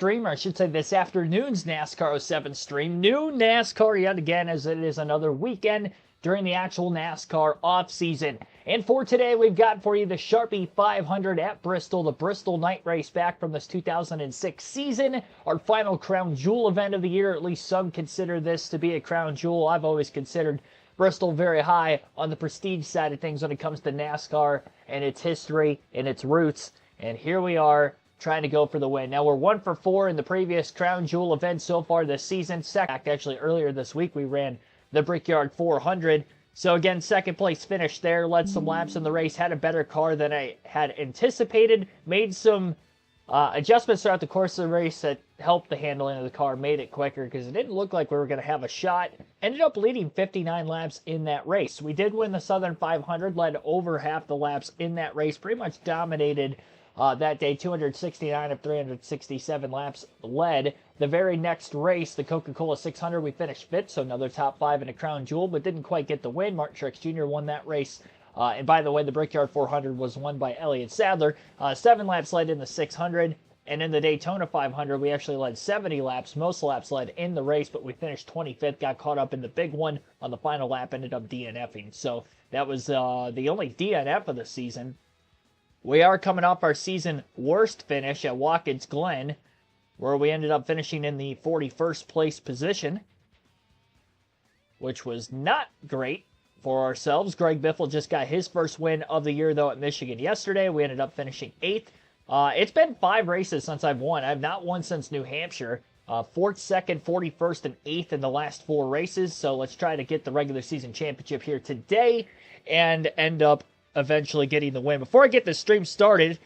stream, or I should say this afternoon's NASCAR 07 stream. New NASCAR yet again, as it is another weekend during the actual NASCAR off-season. And for today, we've got for you the Sharpie 500 at Bristol, the Bristol night race back from this 2006 season. Our final crown jewel event of the year, at least some consider this to be a crown jewel. I've always considered Bristol very high on the prestige side of things when it comes to NASCAR and its history and its roots. And here we are, trying to go for the win. Now, we're 1 for 4 in the previous crown jewel event so far this season. Actually, earlier this week, we ran the Brickyard 400. So, again, second place finish there. Led some laps in the race. Had a better car than I had anticipated. Made some adjustments throughout the course of the race that helped the handling of the car. Made it quicker because it didn't look like we were going to have a shot. Ended up leading 59 laps in that race. We did win the Southern 500. Led over half the laps in that race. Pretty much dominated that day. 269 of 367 laps led. The very next race, the Coca-Cola 600, we finished 5th, so another top 5 in a crown jewel, but didn't quite get the win. Martin Truex Jr. won that race. And by the way, the Brickyard 400 was won by Elliott Sadler. 7 laps led in the 600, and in the Daytona 500, we actually led 70 laps. Most laps led in the race, but we finished 25th, got caught up in the big one on the final lap, ended up DNFing. So that was the only DNF of the season. We are coming off our season worst finish at Watkins Glen, where we ended up finishing in the 41st place position, which was not great for ourselves. Greg Biffle just got his first win of the year, though, at Michigan yesterday. We ended up finishing 8th. It's been 5 races since I've won. I've not won since New Hampshire. 4th, 2nd, 41st, and 8th in the last 4 races. So let's try to get the regular season championship here today and end up eventually getting the win. Before I get the stream started,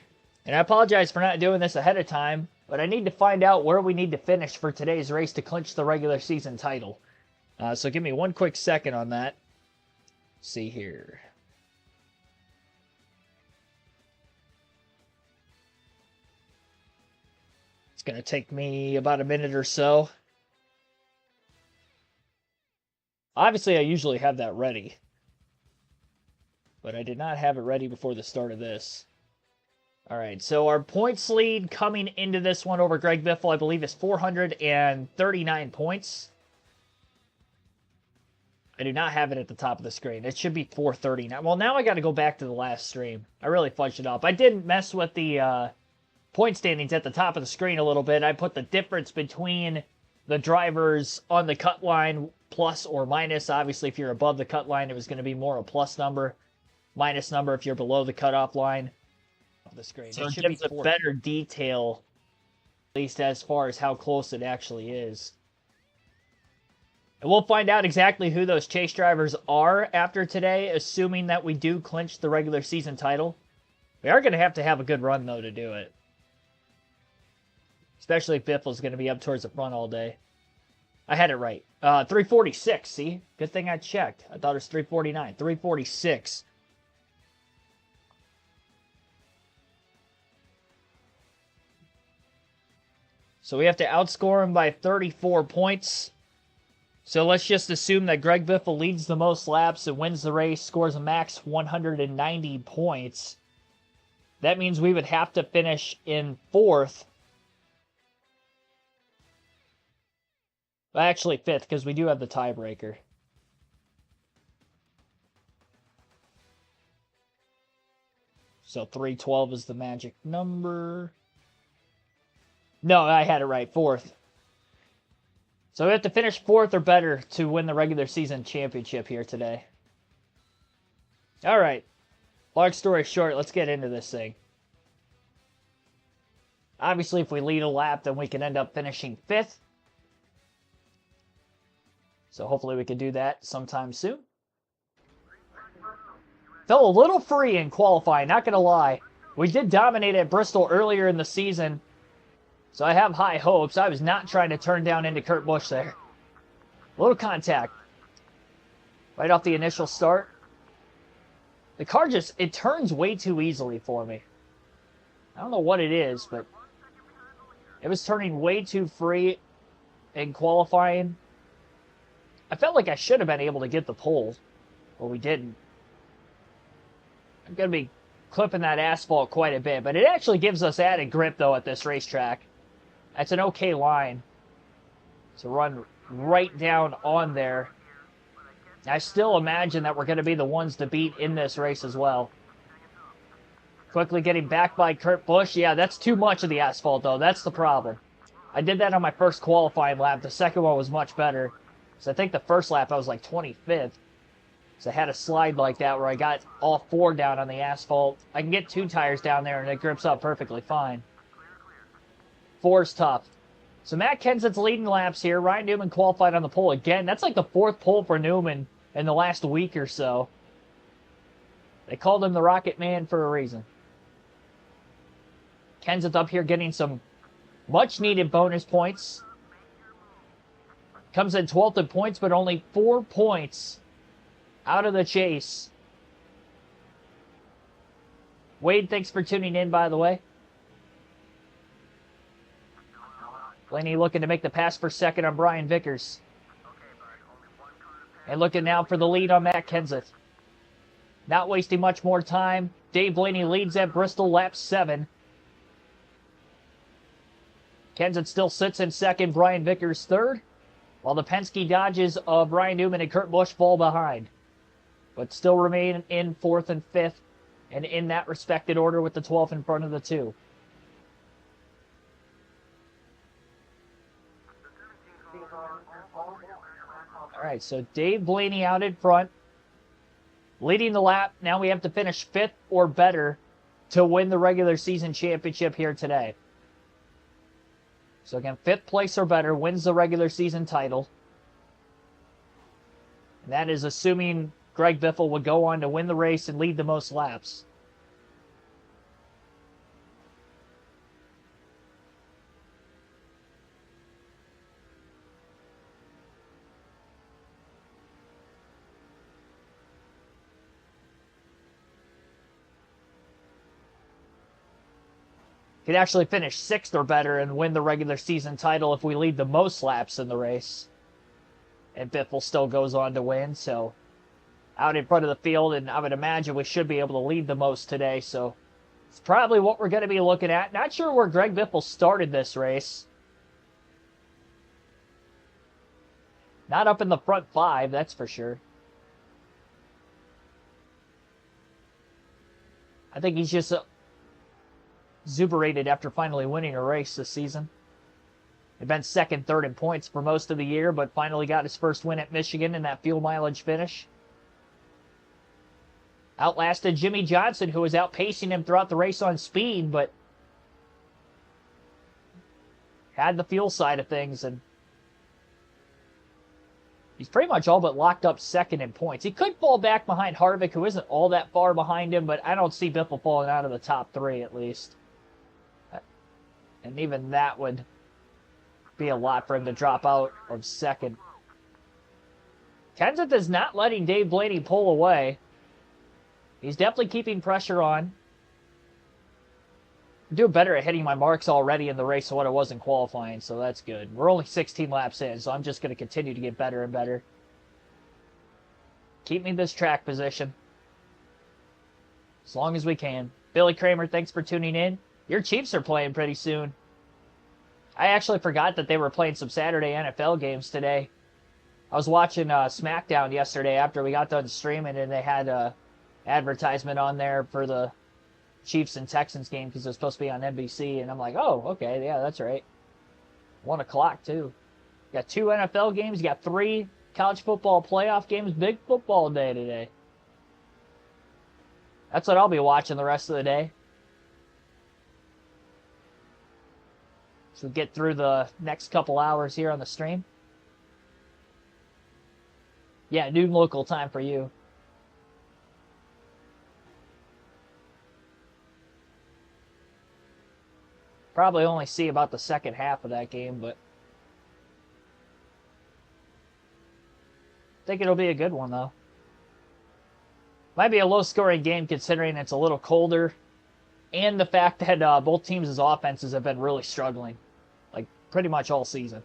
and I apologize for not doing this ahead of time, but I need to find out where we need to finish for today's race to clinch the regular season title. So give me one quick second on that. Let's see here. It's going to take me about a minute or so. Obviously, I usually have that ready, but I did not have it ready before the start of this. All right, so our points lead coming into this one over Greg Biffle, I believe, is 439 points. I do not have it at the top of the screen. It should be 439. Well, now I got to go back to the last stream. I really fudged it up. I did mess with the point standings at the top of the screen a little bit. I put the difference between the drivers on the cut line, plus or minus. Obviously, if you're above the cut line, it was going to be more a plus number. Minus number if you're below the cutoff line of the screen. So it gives a better detail, at least as far as how close it actually is. And we'll find out exactly who those chase drivers are after today, assuming that we do clinch the regular season title. We are going to have a good run, though, to do it. Especially if Biffle's going to be up towards the front all day. I had it right. 346, see? Good thing I checked. I thought it was 349. 346. So we have to outscore him by 34 points. So let's just assume that Greg Biffle leads the most laps and wins the race, scores a max 190 points. That means we would have to finish in 4th. Well, actually 5th, because we do have the tiebreaker. So 312 is the magic number. No, I had it right. 4th. So we have to finish 4th or better to win the regular season championship here today. All right. Long story short, let's get into this thing. Obviously, if we lead a lap, then we can end up finishing 5th. So hopefully we can do that sometime soon. Felt a little free in qualifying, not going to lie. We did dominate at Bristol earlier in the season, so I have high hopes. I was not trying to turn down into Kurt Busch there. A little contact. Right off the initial start. The car it turns way too easily for me. I don't know what it is, but it was turning way too free in qualifying. I felt like I should have been able to get the pole, but we didn't. I'm going to be clipping that asphalt quite a bit, but it actually gives us added grip, though, at this racetrack. That's an okay line to run right down on there. I still imagine that we're going to be the ones to beat in this race as well. Quickly getting back by Kurt Busch. Yeah, that's too much of the asphalt, though. That's the problem. I did that on my first qualifying lap. The second one was much better. So I think the first lap I was like 25th. So I had a slide like that where I got all 4 down on the asphalt. I can get 2 tires down there and it grips up perfectly fine. 4's tough. So Matt Kenseth's leading laps here. Ryan Newman qualified on the pole again. That's like the 4th pole for Newman in the last week or so. They called him the Rocket Man for a reason. Kenseth up here getting some much-needed bonus points. Comes in 12th in points, but only 4 points out of the chase. Wade, thanks for tuning in, by the way. Blaney looking to make the pass for second on Brian Vickers. And looking now for the lead on Matt Kenseth. Not wasting much more time. Dave Blaney leads at Bristol, lap 7. Kenseth still sits in second, Brian Vickers third, while the Penske Dodges of Ryan Newman and Kurt Busch fall behind, but still remain in 4th and 5th, and in that respected order with the 12th in front of the 2. All right, so Dave Blaney out in front, leading the lap. Now we have to finish 5th or better to win the regular season championship here today. So again, 5th place or better wins the regular season title. And that is assuming Greg Biffle would go on to win the race and lead the most laps. Could actually finish 6th or better and win the regular season title if we lead the most laps in the race. And Biffle still goes on to win, so out in front of the field, and I would imagine we should be able to lead the most today, so it's probably what we're going to be looking at. Not sure where Greg Biffle started this race. Not up in the front 5, that's for sure. I think he's just exuberated after finally winning a race this season. He'd been 2nd, 3rd in points for most of the year, but finally got his first win at Michigan in that fuel mileage finish. Outlasted Jimmy Johnson, who was outpacing him throughout the race on speed, but had the fuel side of things, and he's pretty much all but locked up 2nd in points. He could fall back behind Harvick, who isn't all that far behind him, but I don't see Biffle falling out of the top 3 at least. And even that would be a lot for him to drop out of 2nd. Kenseth is not letting Dave Blaney pull away. He's definitely keeping pressure on. I'm doing better at hitting my marks already in the race than what I was in qualifying, so that's good. We're only 16 laps in, so I'm just going to continue to get better and better. Keep me this track position as long as we can. Billy Kramer, thanks for tuning in. Your Chiefs are playing pretty soon. I actually forgot that they were playing some Saturday NFL games today. I was watching SmackDown yesterday after we got done streaming, and they had a advertisement on there for the Chiefs and Texans game because it was supposed to be on NBC, and I'm like, oh, okay, yeah, that's right. 1 o'clock, too. You got 2 NFL games, you got 3 college football playoff games, big football day today. That's what I'll be watching the rest of the day. So get through the next couple hours here on the stream. Yeah, noon local time for you. Probably only see about the second half of that game, but I think it'll be a good one, though. Might be a low-scoring game considering it's a little colder, and the fact that both teams' offenses have been really struggling, like pretty much all season.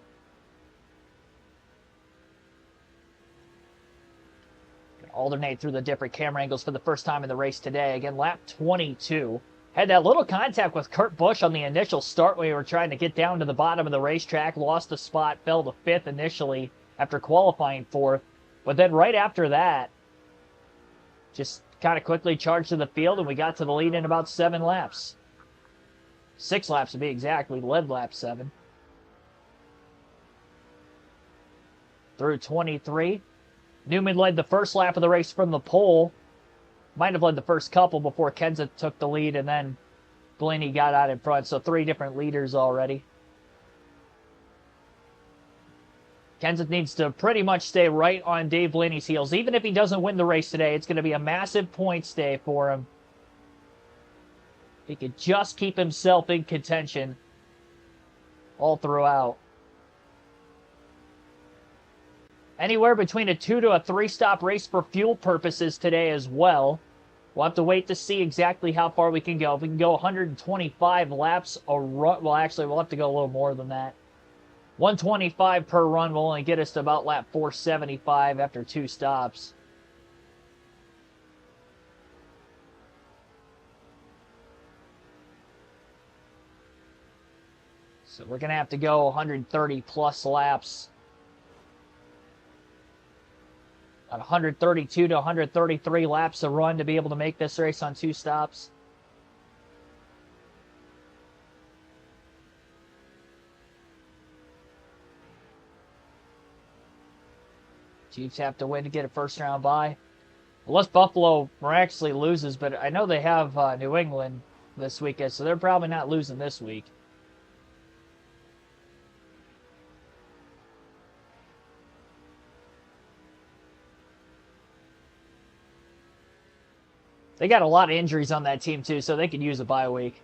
Alternate through the different camera angles for the first time in the race today. Again, lap 22. Had that little contact with Kurt Busch on the initial start when we were trying to get down to the bottom of the racetrack. Lost a spot, fell to 5th initially after qualifying 4th. But then right after that, just kind of quickly charged to the field, and we got to the lead in about 7 laps. 6 laps to be exact. We led lap 7. Through 23. Newman led the first lap of the race from the pole. Might have led the first couple before Kenseth took the lead, and then Blaney got out in front. So 3 different leaders already. Kenseth needs to pretty much stay right on Dave Blaney's heels. Even if he doesn't win the race today, it's going to be a massive points day for him. He could just keep himself in contention all throughout. Anywhere between a 2 to a 3 stop race for fuel purposes today as well. We'll have to wait to see exactly how far we can go. If we can go 125 laps a run, well, actually, we'll have to go a little more than that. 125 per run will only get us to about lap 475 after 2 stops. So we're going to have to go 130 plus laps. At 132 to 133 laps a run to be able to make this race on 2 stops. Chiefs have to win to get a first round bye. Unless Buffalo miraculously loses, but I know they have New England this weekend, so they're probably not losing this week. They got a lot of injuries on that team, too, so they could use a bye week.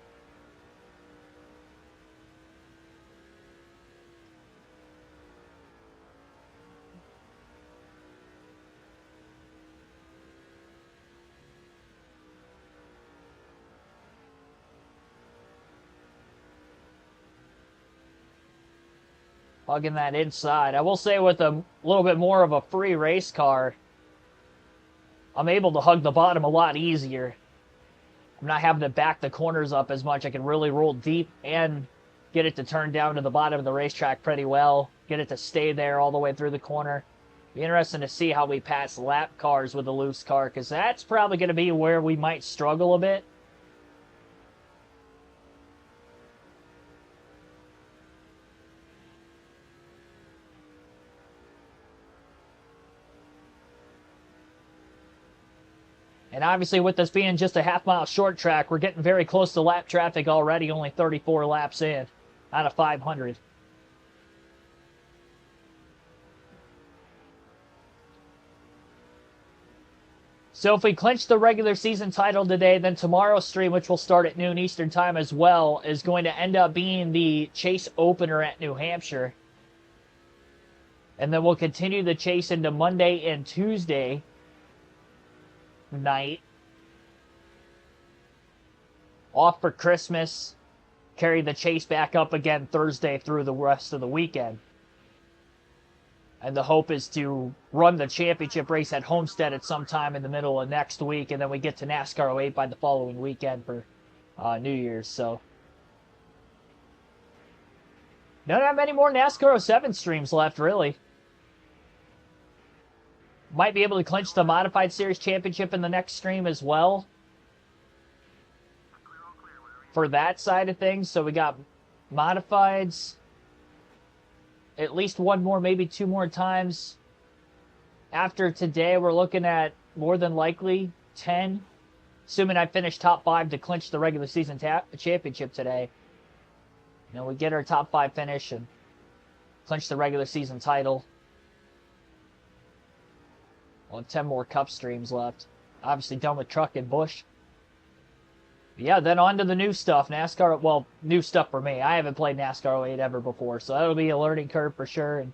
Hugging that inside. I will say with a little bit more of a free race car, I'm able to hug the bottom a lot easier. I'm not having to back the corners up as much. I can really roll deep and get it to turn down to the bottom of the racetrack pretty well. Get it to stay there all the way through the corner. Be interesting to see how we pass lap cars with a loose car, because that's probably going to be where we might struggle a bit. And obviously with this being just a half-mile short track, we're getting very close to lap traffic already, only 34 laps in out of 500. So if we clinch the regular season title today, then tomorrow's stream, which will start at noon Eastern time as well, is going to end up being the Chase opener at New Hampshire. And then we'll continue the Chase into Monday and Tuesday night. Off for Christmas. Carry the Chase back up again Thursday through the rest of the weekend. And the hope is to run the championship race at Homestead at some time in the middle of next week, and then we get to NASCAR 08 by the following weekend for New Year's. So don't have many more NASCAR 07 streams left, really. Might be able to clinch the Modified Series Championship in the next stream as well. For that side of things. So we got Modifieds. At least one more, maybe 2 more times. After today, we're looking at more than likely 10. Assuming I finish top 5 to clinch the regular season championship today. You know, we get our top 5 finish and clinch the regular season title. We'll have 10 more Cup streams left. Obviously done with Truck and Busch. But yeah, then on to the new stuff. NASCAR, well, new stuff for me. I haven't played NASCAR 08 ever before, so that'll be a learning curve for sure. And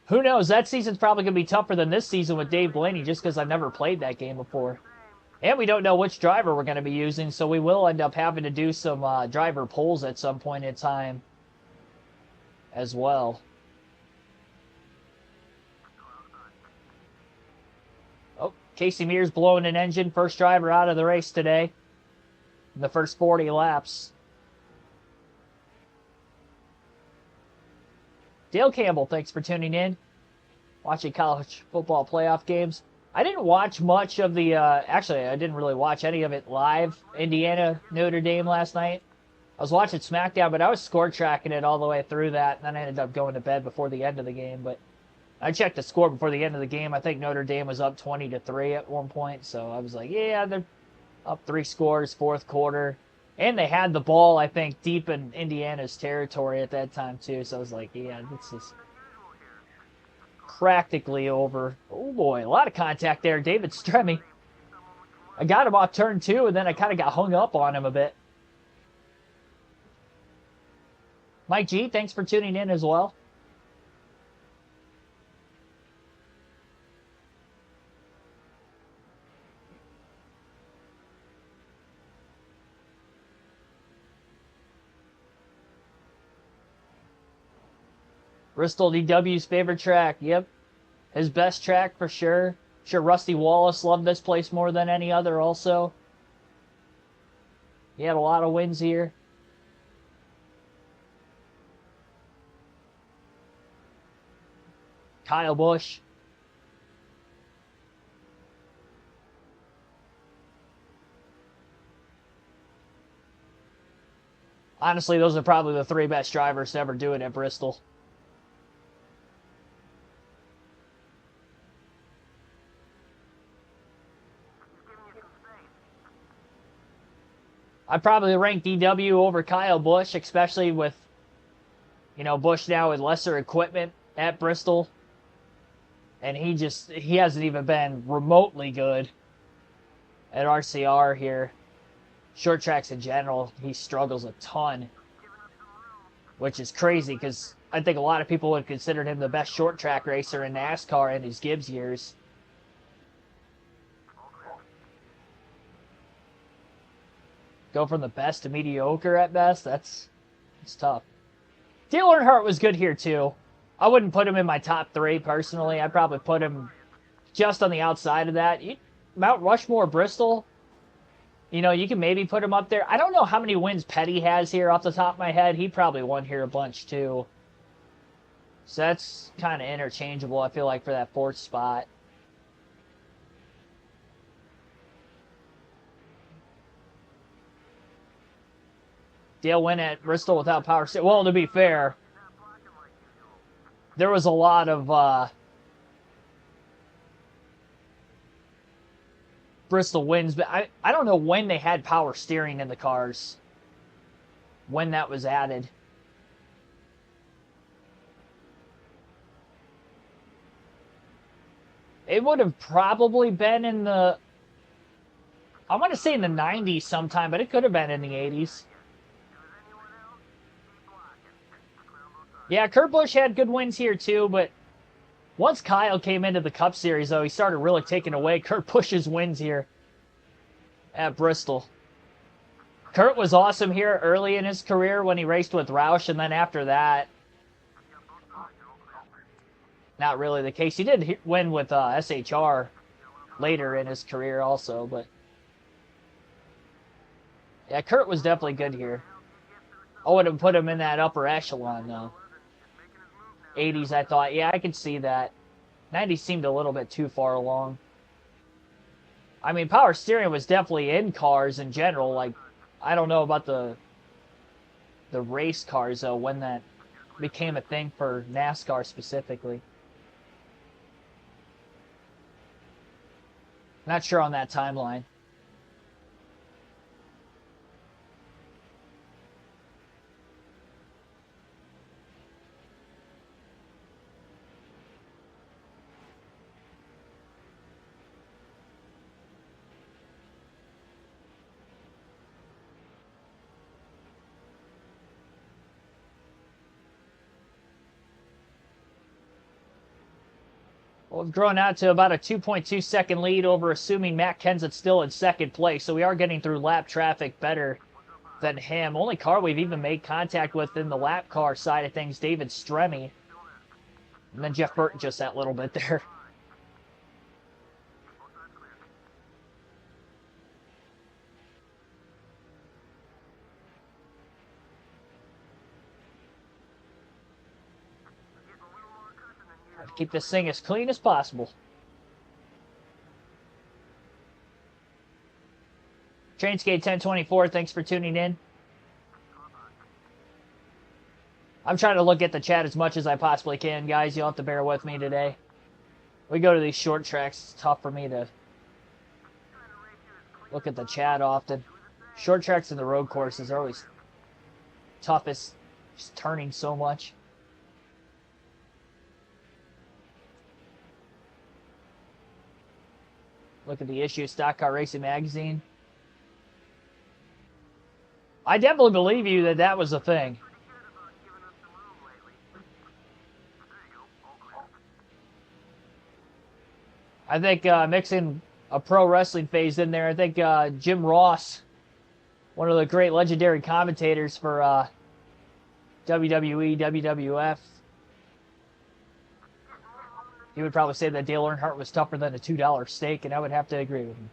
who knows, that season's probably going to be tougher than this season with Dave Blaney, just because I've never played that game before. And we don't know which driver we're going to be using, so we will end up having to do some driver polls at some point in time as well. Oh, Casey Mears blowing an engine. First driver out of the race today. in the first 40 laps. Dale Campbell, thanks for tuning in. Watching college football playoff games. I didn't watch much of the, actually, I didn't really watch any of it live. Indiana, Notre Dame last night. I was watching SmackDown, but I was score tracking it all the way through that, and then I ended up going to bed before the end of the game. But I checked the score before the end of the game. I think Notre Dame was up 20-3 at one point, so I was like, yeah, they're up 3 scores, fourth quarter. And they had the ball, I think, deep in Indiana's territory at that time, too. So I was like, yeah, this is practically over. Oh, boy, a lot of contact there. David Stremme. I got him off turn 2, and then I kind of got hung up on him a bit. Mike G, thanks for tuning in as well. Bristol DW's favorite track. Yep. His best track for sure. Sure, Rusty Wallace loved this place more than any other also. He had a lot of wins here. Kyle Busch. Honestly, those are probably the 3 best drivers to ever do it at Bristol. I'd probably rank DW over Kyle Busch, especially with, you know, Busch now with lesser equipment at Bristol. And he hasn't even been remotely good at RCR here. Short tracks in general, he struggles a ton. Which is crazy because I think a lot of people would consider him the best short track racer in NASCAR in his Gibbs years. Go from the best to mediocre at best, it's tough. Dale Earnhardt was good here too. I wouldn't put him in my top 3 personally. I'd probably put him just on the outside of that. Mount Rushmore, Bristol, you know, you can maybe put him up there. I don't know how many wins Petty has here off the top of my head. He probably won here a bunch too. So that's kind of interchangeable, I feel like, for that 4th spot. Dale went at Bristol without power steering. Well, to be fair, there was a lot of Bristol wins, but I don't know when they had power steering in the cars. When that was added. It would have probably been in the, I want to say in the 90s sometime, but it could have been in the 80s. Yeah, Kurt Busch had good wins here too, but once Kyle came into the Cup Series, though, he started really taking away Kurt Busch's wins here at Bristol. Kurt was awesome here early in his career when he raced with Roush, and then after that, not really the case. He did win with SHR later in his career also, but yeah, Kurt was definitely good here. I would have put him in that upper echelon, though. 80s, I thought. Yeah, I could see that. 90s seemed a little bit too far along. I mean, power steering was definitely in cars in general. Like, I don't know about the race cars, though, when that became a thing for NASCAR specifically. Not sure on that timeline. Well, we've grown out to about a 2.2 second lead over assuming Matt Kenseth's still in second place. So we are getting through lap traffic better than him. Only car we've even made contact with in the lap car side of things, David Stremme. And then Jeff Burton just that little bit there. Keep this thing as clean as possible. Trainskate 1024, thanks for tuning in. I'm trying to look at the chat as much as I possibly can, guys. You'll have to bear with me today. We go to these short tracks. It's tough for me to look at the chat often. Short tracks and the road courses are always toughest. Just turning so much. Look at the issue, Stock Car Racing Magazine. I definitely believe you that that was a thing. I think mixing a pro wrestling phase in there, I think Jim Ross, one of the great legendary commentators for WWE, WWF, he would probably say that Dale Earnhardt was tougher than a $2 steak, and I would have to agree with him.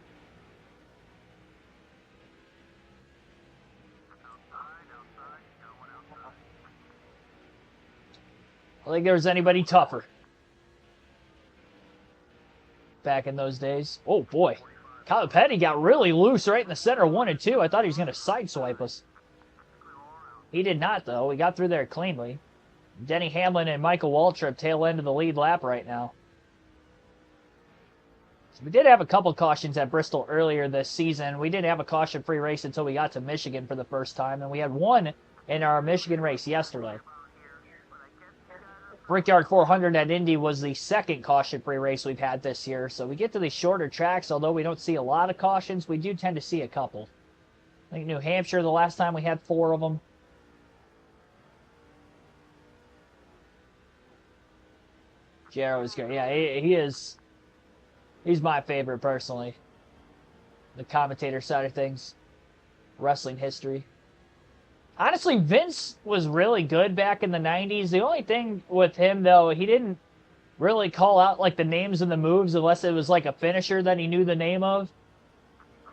I don't think there was anybody tougher back in those days. Oh, boy. Kyle Petty got really loose right in the center of 1 and 2. I thought he was going to sideswipe us. He did not, though. We got through there cleanly. Denny Hamlin and Michael Waltrip tail end of the lead lap right now. So we did have a couple cautions at Bristol earlier this season. We didn't have a caution-free race until we got to Michigan for the first time, and we had one in our Michigan race yesterday. Brickyard 400 at Indy was the second caution-free race we've had this year. So we get to these shorter tracks, although we don't see a lot of cautions, we do tend to see a couple. I think New Hampshire, the last time we had 4 of them. Jarrow is great. Yeah, he is. He's my favorite personally. The commentator side of things. Wrestling history. Honestly, Vince was really good back in the 90s. The only thing with him, though, he didn't really call out like the names and the moves unless it was like a finisher that he knew the name of.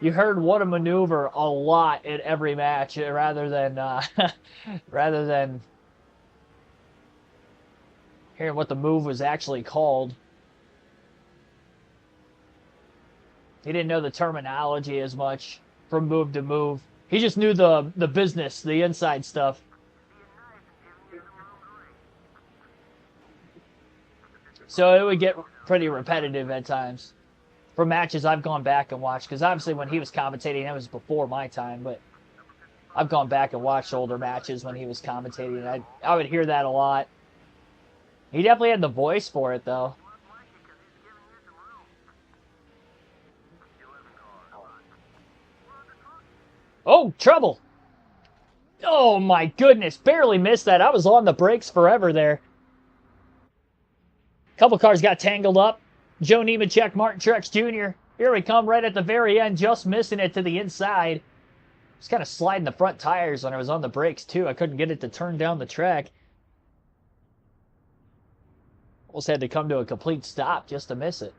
You heard what a maneuver a lot in every match rather than hearing what the move was actually called. He didn't know the terminology as much from move to move. He just knew the business, the inside stuff. So it would get pretty repetitive at times. For matches I've gone back and watched, because obviously when he was commentating, that was before my time, but I've gone back and watched older matches when he was commentating, and I would hear that a lot. He definitely had the voice for it, though. Oh, trouble! Oh, my goodness. Barely missed that. I was on the brakes forever there. Couple cars got tangled up. Joe Nemechek, Martin Truex Jr. Here we come right at the very end, just missing it to the inside. Just kind of sliding the front tires when I was on the brakes, too. I couldn't get it to turn down the track. Almost had to come to a complete stop just to miss it.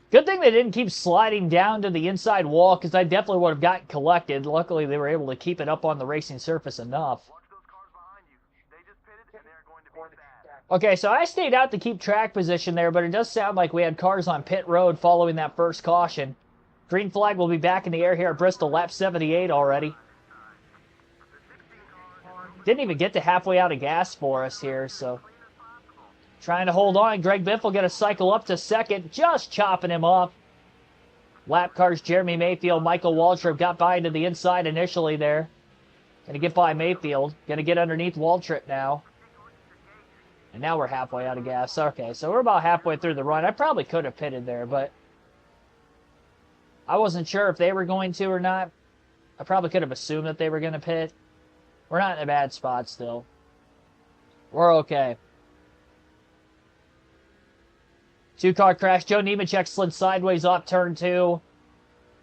Good thing they didn't keep sliding down to the inside wall, because I definitely would have gotten collected. Luckily, they were able to keep it up on the racing surface enough. Okay, so I stayed out to keep track position there, but it does sound like we had cars on pit road following that first caution. Green flag will be back in the air here at Bristol, lap 78 already. Didn't even get to halfway out of gas for us here, so... Trying to hold on. Greg Biff will get a cycle up to second, just chopping him off. Lap cars, Jeremy Mayfield, Michael Waltrip got by to the inside initially there. Gonna get by Mayfield. Gonna get underneath Waltrip now. And now we're halfway out of gas. Okay, so we're about halfway through the run. I probably could have pitted there, but I wasn't sure if they were going to or not. I probably could have assumed that they were going to pit. We're not in a bad spot still. We're okay. 2-car crash. Joe Nemechek slid sideways off turn 2.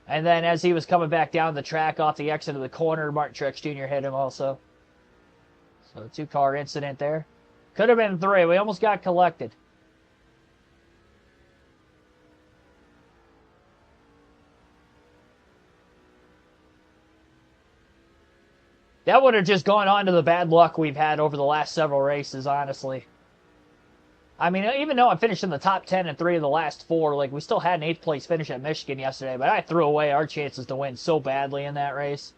And then as he was coming back down the track off the exit of the corner, Martin Truex Jr. hit him also. So 2-car incident there. Could have been 3. We almost got collected. That would have just gone on to the bad luck we've had over the last several races, honestly. I mean, even though I finished in the top 10 in 3 of the last 4, like, we still had an 8th place finish at Michigan yesterday, but I threw away our chances to win so badly in that race.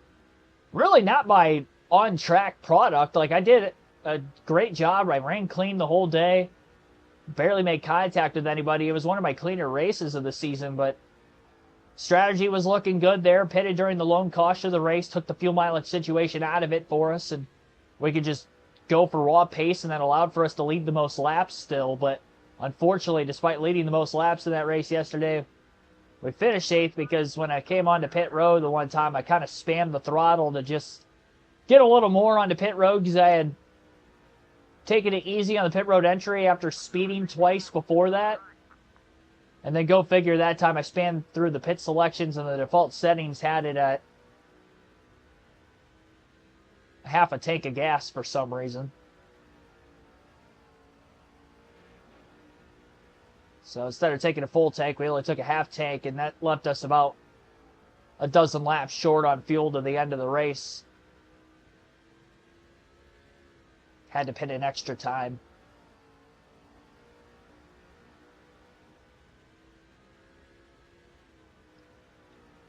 Really not my on-track product. Like, I did a great job. I ran clean the whole day. Barely made contact with anybody. It was one of my cleaner races of the season, but strategy was looking good there. Pitted during the lone caution of the race, took the fuel mileage situation out of it for us, and we could just go for raw pace, and that allowed for us to lead the most laps still. But unfortunately, despite leading the most laps in that race yesterday, we finished 8th because when I came onto pit road the one time, I kind of spammed the throttle to just get a little more onto pit road because I had taken it easy on the pit road entry after speeding twice before that. And then go figure, that time I spammed through the pit selections and the default settings had it at half a tank of gas for some reason. So instead of taking a full tank, we only took a half tank, and that left us about a dozen laps short on fuel to the end of the race. Had to pit in extra time.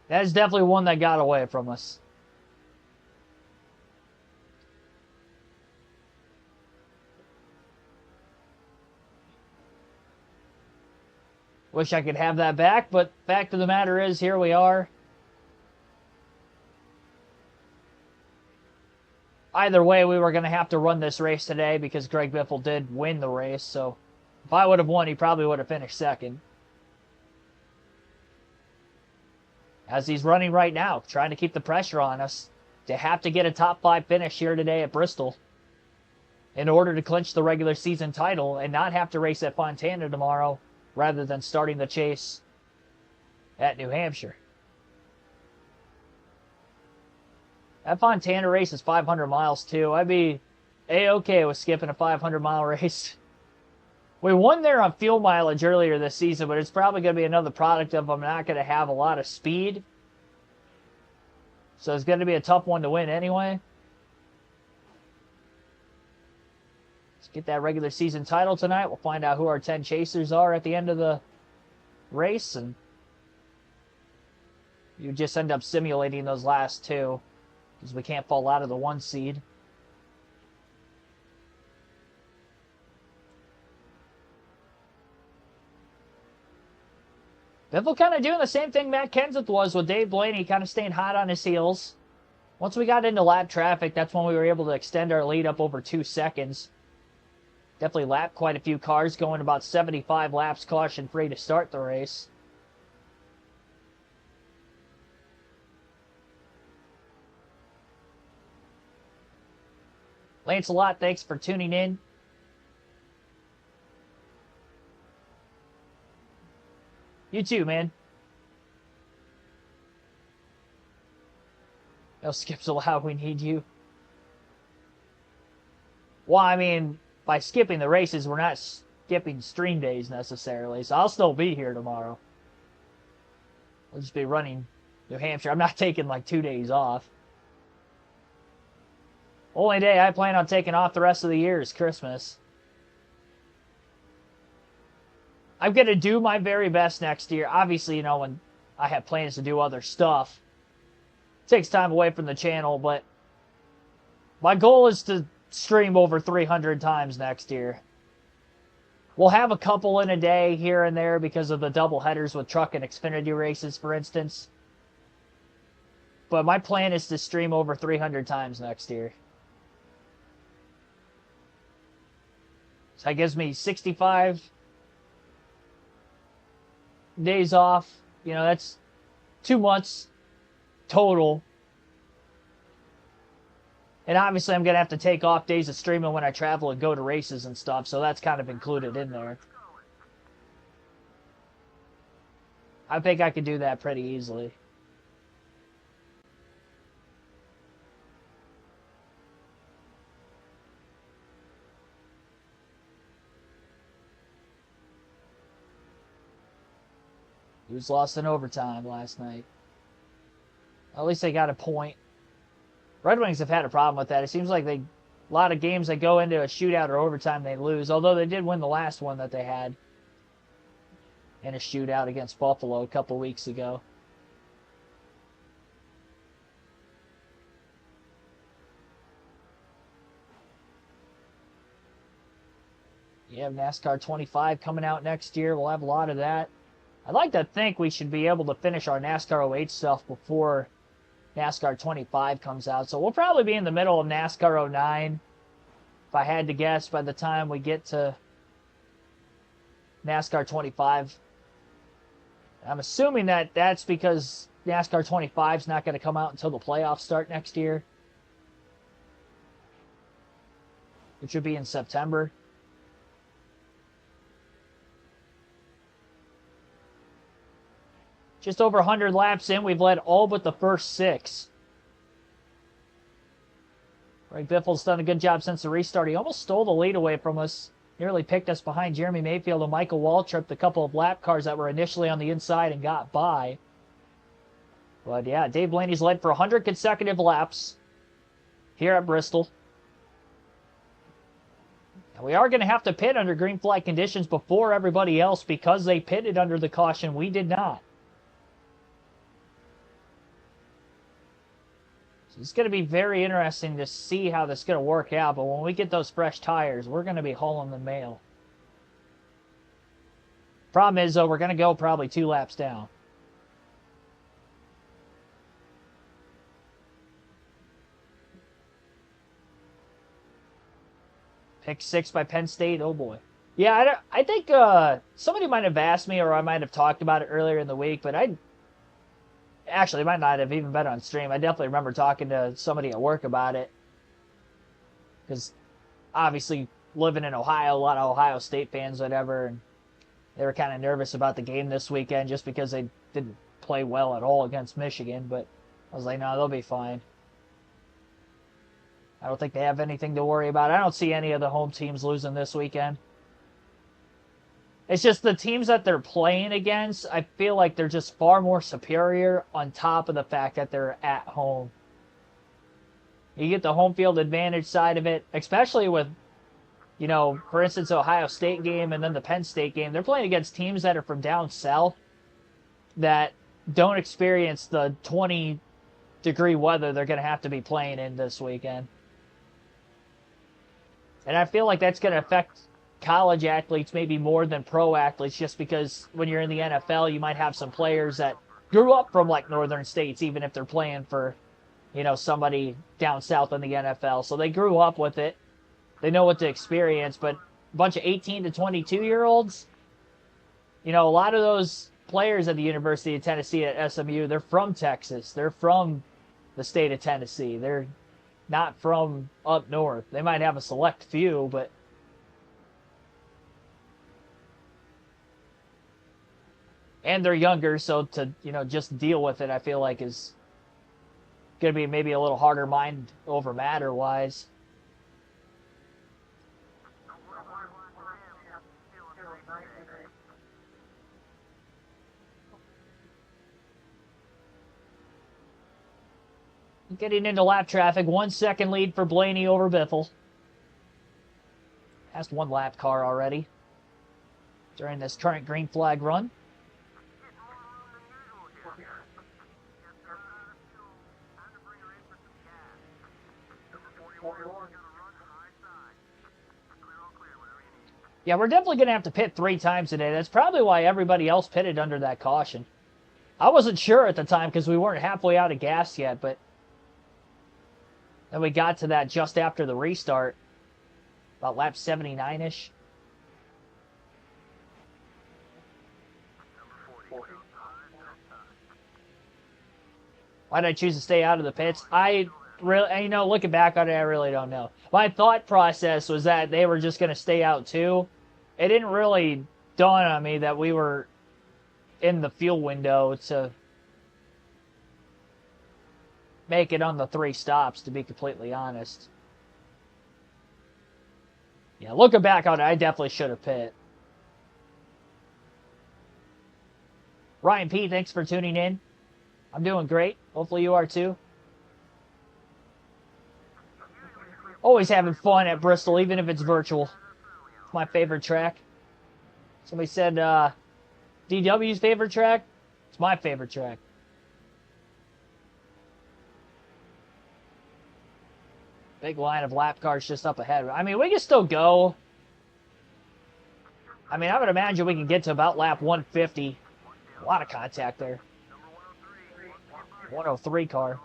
That is definitely one that got away from us. Wish I could have that back, but fact of the matter is, here we are. Either way, we were going to have to run this race today because Greg Biffle did win the race, so if I would have won, he probably would have finished second. As he's running right now, trying to keep the pressure on us to have to get a top 5 finish here today at Bristol in order to clinch the regular season title and not have to race at Fontana tomorrow, rather than starting the chase at New Hampshire. That Fontana race is 500 miles too. I'd be A-okay with skipping a 500-mile race. We won there on fuel mileage earlier this season, but it's probably going to be another product of I'm not going to have a lot of speed. So it's going to be a tough one to win anyway. Let's get that regular season title tonight. We'll find out who our 10 chasers are at the end of the race, and you just end up simulating those last 2 because we can't fall out of the 1 seed. Biffle kind of doing the same thing Matt Kenseth was with Dave Blaney, kind of staying hot on his heels. Once we got into lap traffic, that's when we were able to extend our lead up over 2 seconds. Definitely lapped quite a few cars, going about 75 laps caution-free to start the race. Lancelot, thanks for tuning in. You too, man. No skips allowed, we need you. Well, I mean, by skipping the races, we're not skipping stream days necessarily, so I'll still be here tomorrow. I'll just be running New Hampshire. I'm not taking like 2 days off. Only day I plan on taking off the rest of the year is Christmas. I'm going to do my very best next year. Obviously, you know, when I have plans to do other stuff, it takes time away from the channel, but my goal is to stream over 300 times next year. We'll have a couple in a day here and there because of the double headers with truck and Xfinity races, for instance. But my plan is to stream over 300 times next year. So that gives me 65 days off. You know, that's 2 months total. And obviously I'm going to have to take off days of streaming when I travel and go to races and stuff, so that's kind of included in there. I think I could do that pretty easily. He was lost in overtime last night. At least they got a point. Red Wings have had a problem with that. It seems like they A lot of games that go into a shootout or overtime, they lose. Although they did win the last one that they had in a shootout against Buffalo a couple weeks ago. You have NASCAR 25 coming out next year. We'll have a lot of that. I'd like to think we should be able to finish our NASCAR 08 stuff before NASCAR 25 comes out. So we'll probably be in the middle of NASCAR 09, if I had to guess, by the time we get to NASCAR 25. I'm assuming that that's because NASCAR 25 is not going to come out until the playoffs start next year, which would be in September. Just over 100 laps in, we've led all but the first 6. Greg Biffle's done a good job since the restart. He almost stole the lead away from us. Nearly picked us behind Jeremy Mayfield and Michael Waltrip, the couple of lap cars that were initially on the inside and got by. But yeah, Dave Blaney's led for 100 consecutive laps here at Bristol. And we are going to have to pit under green flag conditions before everybody else because they pitted under the caution. We did not. It's going to be very interesting to see how this is going to work out, but when we get those fresh tires, we're going to be hauling the mail. Problem is, though, we're going to go probably 2 laps down. Pick 6 by Penn State, oh boy. Yeah, I think somebody might have asked me, or I might have talked about it earlier in the week, but actually, it might not have even been on stream. I definitely remember talking to somebody at work about it. Because, obviously, living in Ohio, a lot of Ohio State fans, whatever, and they were kind of nervous about the game this weekend just because they didn't play well at all against Michigan. But I was like, no, they'll be fine. I don't think they have anything to worry about. I don't see any of the home teams losing this weekend. It's just the teams that they're playing against, I feel like they're just far more superior on top of the fact that they're at home. You get the home field advantage side of it, especially with, you know, for instance, the Ohio State game and then the Penn State game. They're playing against teams that are from down south that don't experience the 20-degree weather they're going to have to be playing in this weekend. And I feel like that's going to affect college athletes maybe more than pro athletes, just because when you're in the NFL, you might have some players that grew up from like northern states, even if they're playing for, you know, somebody down south in the NFL. So they grew up with it. They know what to experience. But a bunch of 18 to 22-year-olds, you know, a lot of those players at the University of Tennessee at SMU, they're from Texas. They're from the state of Tennessee. They're not from up north. They might have a select few, but and they're younger, so to, you know, just deal with it, I feel like is going to be maybe a little harder mind over matter wise. Getting into lap traffic, 1 second lead for Blaney over Biffle. Passed 1 lap car already during this current green flag run. Yeah, we're definitely going to have to pit 3 times today. That's probably why everybody else pitted under that caution. I wasn't sure at the time because we weren't halfway out of gas yet, but then we got to that just after the restart, about lap 79-ish. Why did I choose to stay out of the pits? I really, you know, looking back on it, I really don't know. My thought process was that they were just going to stay out too. It didn't really dawn on me that we were in the fuel window to make it on the 3 stops, to be completely honest. Yeah, looking back on it, I definitely should have pit. Ryan P., thanks for tuning in. I'm doing great. Hopefully you are too. Always having fun at Bristol, even if it's virtual. It's my favorite track. Somebody said DW's favorite track. It's my favorite track. Big line of lap cars just up ahead. I mean, we can still go. I mean, I would imagine we can get to about lap 150. A lot of contact there. 103 car.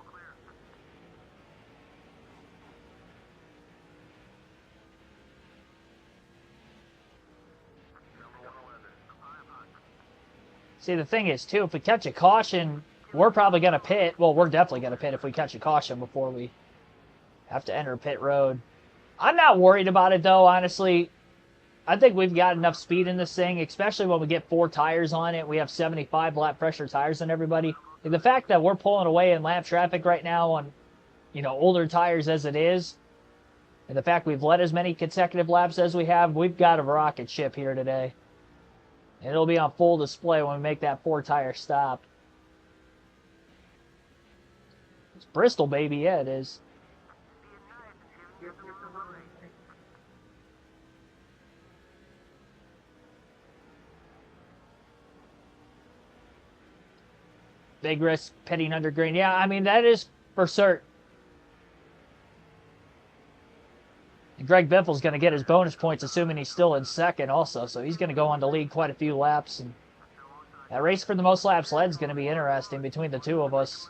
See, the thing is, too, if we catch a caution, we're probably going to pit. Well, we're definitely going to pit if we catch a caution before we have to enter pit road. I'm not worried about it, though, honestly. I think we've got enough speed in this thing, especially when we get 4 tires on it. We have 75 lap pressure tires on everybody. The fact that we're pulling away in lap traffic right now on, you know, older tires as it is, and the fact we've led as many consecutive laps as we have, we've got a rocket ship here today. And it'll be on full display when we make that 4-tire stop. It's Bristol, baby. Yeah, it is. Big risk pitting under green. Yeah, I mean, that is for certain. And Greg Biffle's going to get his bonus points, assuming he's still in second also. So he's going to go on to lead quite a few laps. And that race for the most laps led is going to be interesting between the two of us.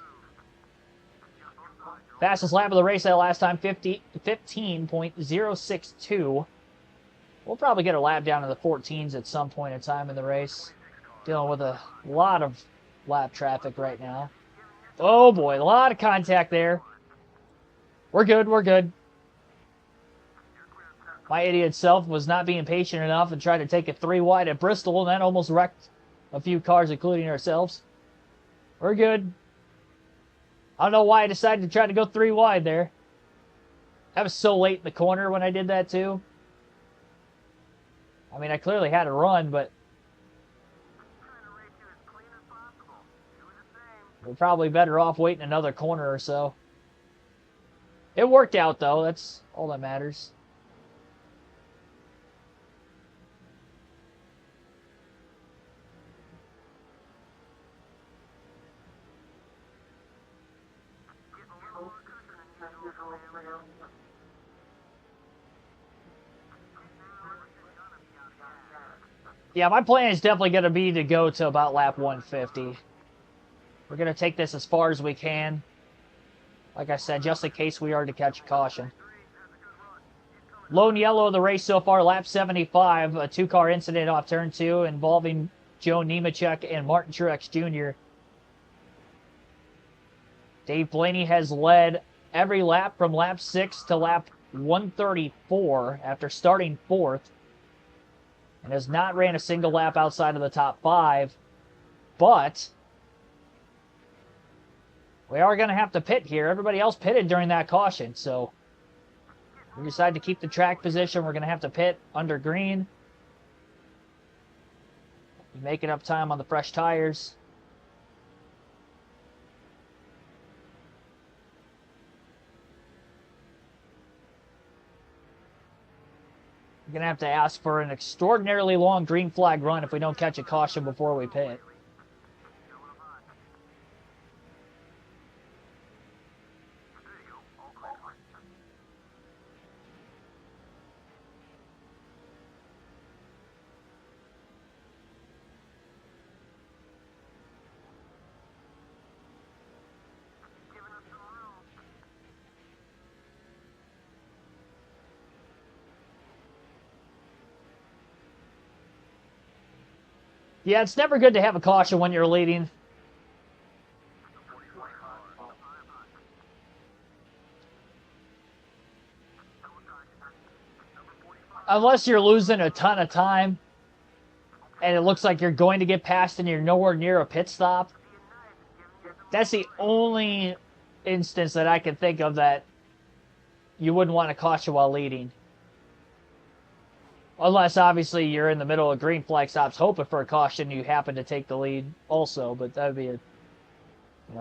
Fastest lap of the race that last time, 15.062. We'll probably get a lap down to the 14s at some point in time in the race. Dealing with a lot of lap traffic right now. Oh boy, a lot of contact there. We're good, we're good. My idiot self was not being patient enough and tried to take it 3 wide at Bristol, and that almost wrecked a few cars, including ourselves. We're good. I don't know why I decided to try to go 3 wide there. That was so late in the corner when I did that too. I mean, I clearly had a run, but we're probably better off waiting another corner or so. It worked out, though. That's all that matters. Yeah, my plan is definitely going to be to go to about lap 150. We're going to take this as far as we can. Like I said, just in case we are to catch a caution. Lone yellow of the race so far, lap 75. A 2-car incident off turn 2 involving Joe Nemechek and Martin Truex Jr. Dave Blaney has led every lap from lap 6 to lap 134 after starting 4th. And has not ran a single lap outside of the top 5. But we are going to have to pit here. Everybody else pitted during that caution. So we decide to keep the track position. We're going to have to pit under green. Making up time on the fresh tires. We're going to have to ask for an extraordinarily long green flag run if we don't catch a caution before we pit. Yeah, it's never good to have a caution when you're leading. Unless you're losing a ton of time and it looks like you're going to get passed and you're nowhere near a pit stop. That's the only instance that I can think of that you wouldn't want to caution while leading. Unless, obviously, you're in the middle of green flag stops hoping for a caution, you happen to take the lead also, but that would be a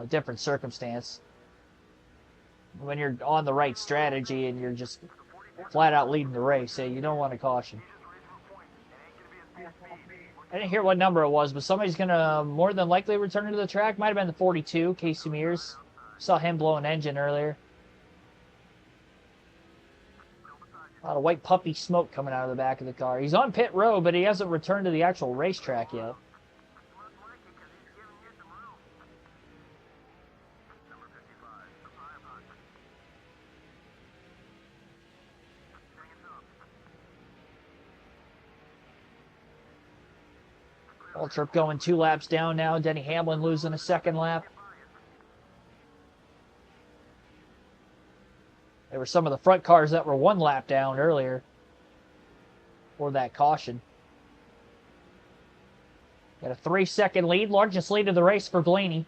different circumstance. When you're on the right strategy and you're just flat out leading the race. So you don't want to caution. I didn't hear what number it was, but somebody's going to more than likely return to the track. Might have been the 42, Casey Mears. Saw him blow an engine earlier. A lot of white puffy smoke coming out of the back of the car. He's on pit road, but he hasn't returned to the actual racetrack yet. Waltrip going 2 laps down now. Denny Hamlin losing a second lap. There were some of the front cars that were 1 lap down earlier for that caution. Got a 3-second lead, largest lead of the race for Blaney.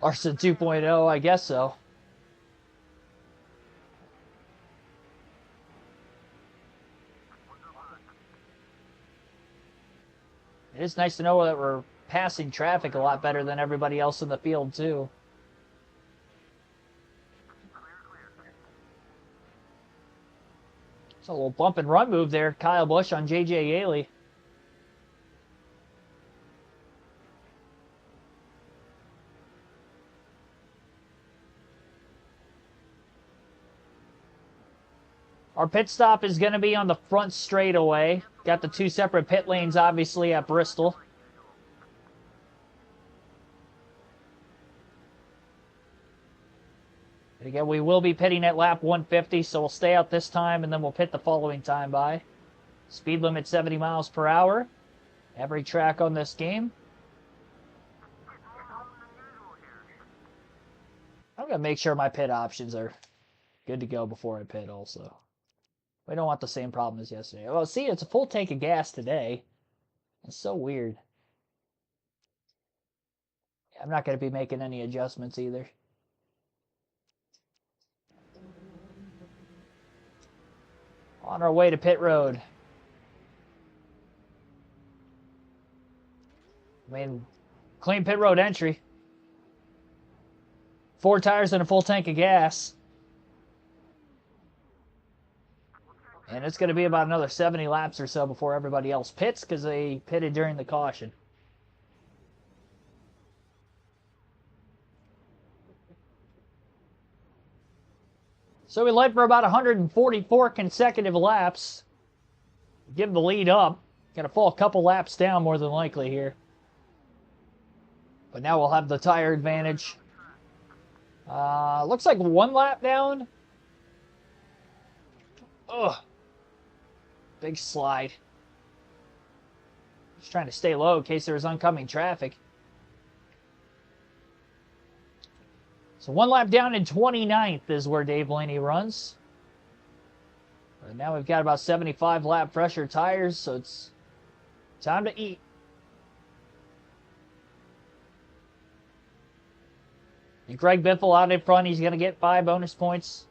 Larson 2.0, I guess so. It is nice to know that we're passing traffic a lot better than everybody else in the field, too. It's a little bump and run move there. Kyle Busch on J.J. Yaley. Our pit stop is going to be on the front straightaway. Got the 2 separate pit lanes, obviously, at Bristol. And again, we will be pitting at lap 150, so we'll stay out this time, and then we'll pit the following time by. Speed limit 70 miles per hour. Every track on this game. I'm going to make sure my pit options are good to go before I pit also. We don't want the same problem as yesterday. Well, see, it's a full tank of gas today. It's so weird. I'm not going to be making any adjustments either. On our way to pit road. I mean, clean pit road entry. 4 tires and a full tank of gas. And it's going to be about another 70 laps or so before everybody else pits because they pitted during the caution. So we led for about 144 consecutive laps. Give the lead up. Going to fall a couple laps down more than likely here. But now we'll have the tire advantage. Looks like 1 lap down. Ugh. Big slide. Just trying to stay low in case there was oncoming traffic. So 1 lap down in 29th is where Dave Blaney runs. And now we've got about 75 lap pressure tires, so it's time to eat. And Greg Biffle out in front, he's going to get 5 bonus points.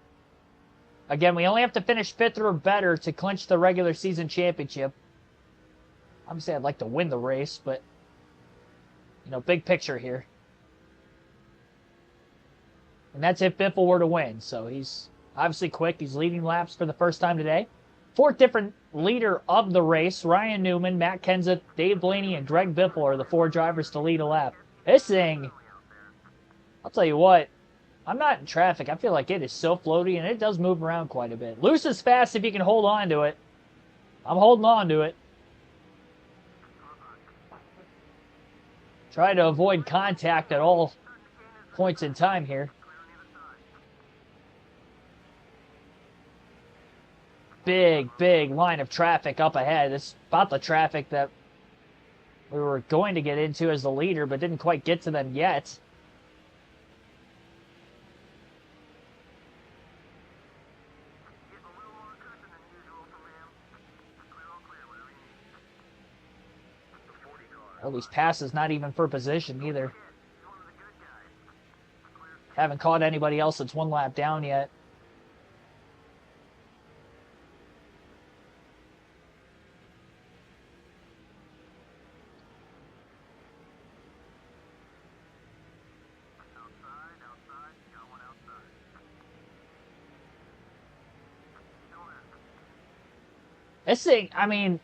Again, we only have to finish 5th or better to clinch the regular season championship. Obviously, I'd like to win the race, but, you know, big picture here. And that's if Biffle were to win. So he's obviously quick. He's leading laps for the first time today. 4th different leader of the race. Ryan Newman, Matt Kenseth, Dave Blaney, and Greg Biffle are the 4 drivers to lead a lap. This thing, I'll tell you what. I'm not in traffic. I feel like it is so floaty, and it does move around quite a bit. Loose is fast if you can hold on to it. I'm holding on to it. Try to avoid contact at all points in time here. Big line of traffic up ahead. It's about the traffic that we were going to get into as the leader, but didn't quite get to them yet. Well, these passes not even for position either. Haven't caught anybody else that's one lap down yet. This thing, I mean,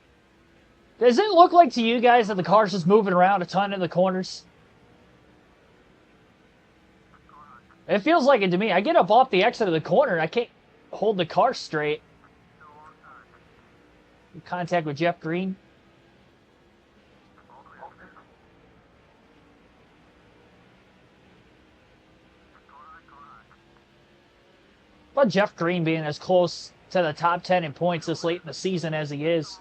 does it look like to you guys that the car's just moving around a ton in the corners? It feels like it to me. I get up off the exit of the corner and I can't hold the car straight. Contact with Jeff Green. But Jeff Green being as close to the top 10 in points this late in the season as he is.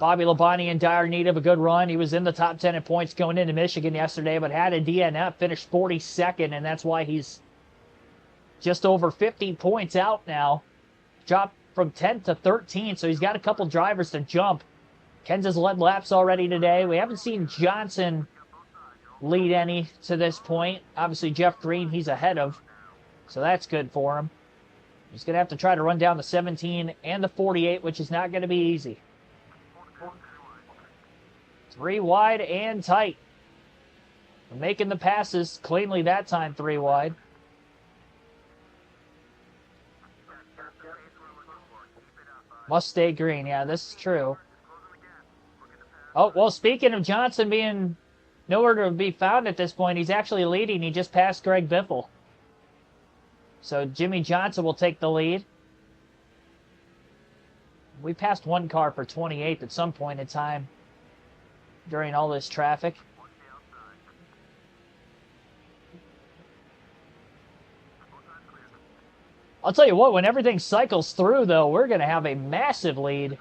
Bobby Labonte in dire need of a good run. He was in the top 10 in points going into Michigan yesterday, but had a DNF, finished 42nd, and that's why he's just over 50 points out now. Dropped from 10th to 13, so he's got a couple drivers to jump. Kens has led laps already today. We haven't seen Johnson lead any to this point. Obviously, Jeff Green, he's ahead of, so that's good for him. He's going to have to try to run down the 17 and the 48, which is not going to be easy. 3 wide and tight. Making the passes cleanly that time, 3 wide. Must stay green. Yeah, this is true. Oh, well, speaking of Johnson being nowhere to be found at this point, he's actually leading. He just passed Greg Biffle. So Jimmy Johnson will take the lead. We passed one car for 28th at some point in time during all this traffic. I'll tell you what, when everything cycles through, though, we're going to have a massive lead.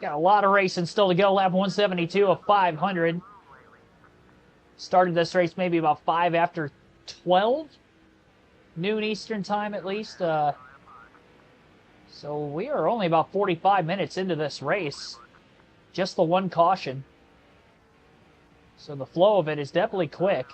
Got a lot of racing still to go. Lap 172 of 500. Started this race maybe about 5 after 12. Noon Eastern time at least. So we are only about 45 minutes into this race. Just the one caution. So the flow of it is definitely quick.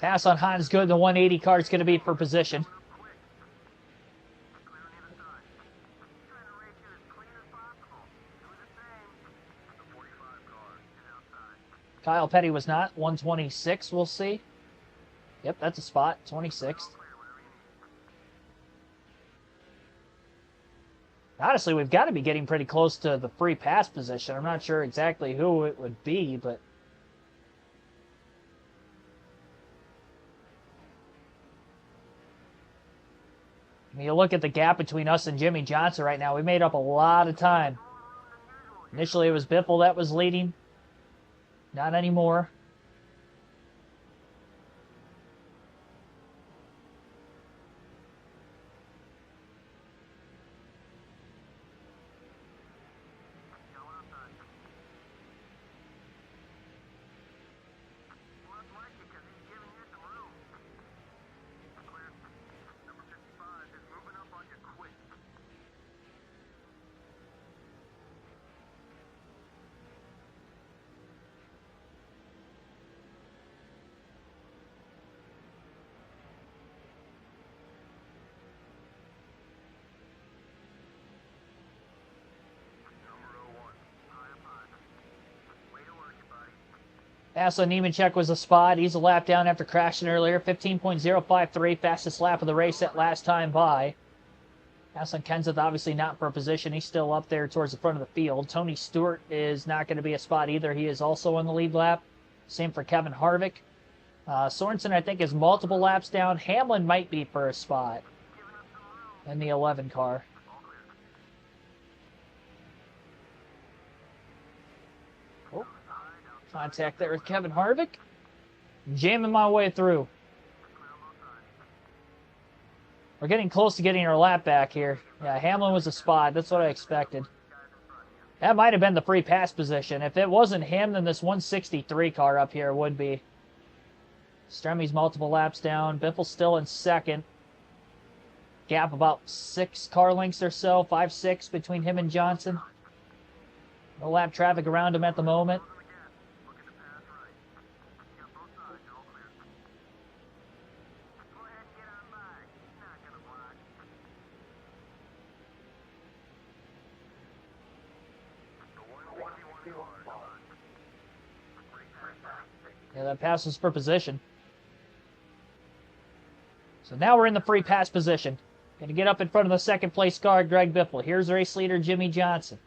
Pass on Hans good. The 180 car is going to be for position. Kyle Petty was not. 126, we'll see. Yep, that's a spot. 26th. Honestly, we've got to be getting pretty close to the free pass position. I'm not sure exactly who it would be, but... I mean, you look at the gap between us and Jimmy Johnson right now. We made up a lot of time. Initially, it was Biffle that was leading. Not anymore. Pass on Nemechek was a spot. He's a lap down after crashing earlier. 15.053, fastest lap of the race that last time by. Pass on Kenseth, obviously not for a position. He's still up there towards the front of the field. Tony Stewart is not going to be a spot either. He is also on the lead lap. Same for Kevin Harvick. Sorensen, I think, is multiple laps down. Hamlin might be for a spot in the 11 car. Contact there with Kevin Harvick. Jamming my way through. We're getting close to getting our lap back here. Yeah, Hamlin was a spot. That's what I expected. That might have been the free pass position. If it wasn't him, then this 163 car up here would be. Stremmy's multiple laps down. Biffle's still in second. Gap about 6 car lengths or so. 5, 6 between him and Johnson. No lap traffic around him at the moment. Yeah, that pass was for position. So now we're in the free pass position. Going to get up in front of the second place car, Greg Biffle. Here's race leader Jimmy Johnson.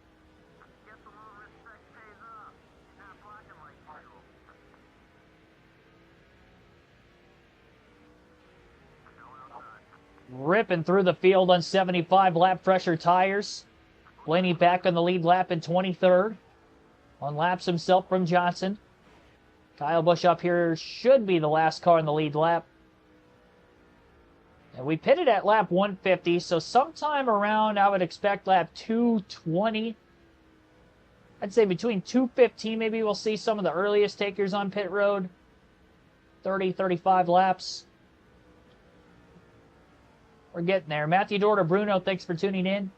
Ripping through the field on 75 lap pressure tires. Blaney back on the lead lap in 23rd. On laps himself from Johnson. Kyle Busch up here should be the last car in the lead lap. And we pitted at lap 150, so sometime around, I would expect lap 220. I'd say between 215, maybe we'll see some of the earliest takers on pit road. 30, 35 laps. We're getting there. Matthew Dorter Bruno, thanks for tuning in.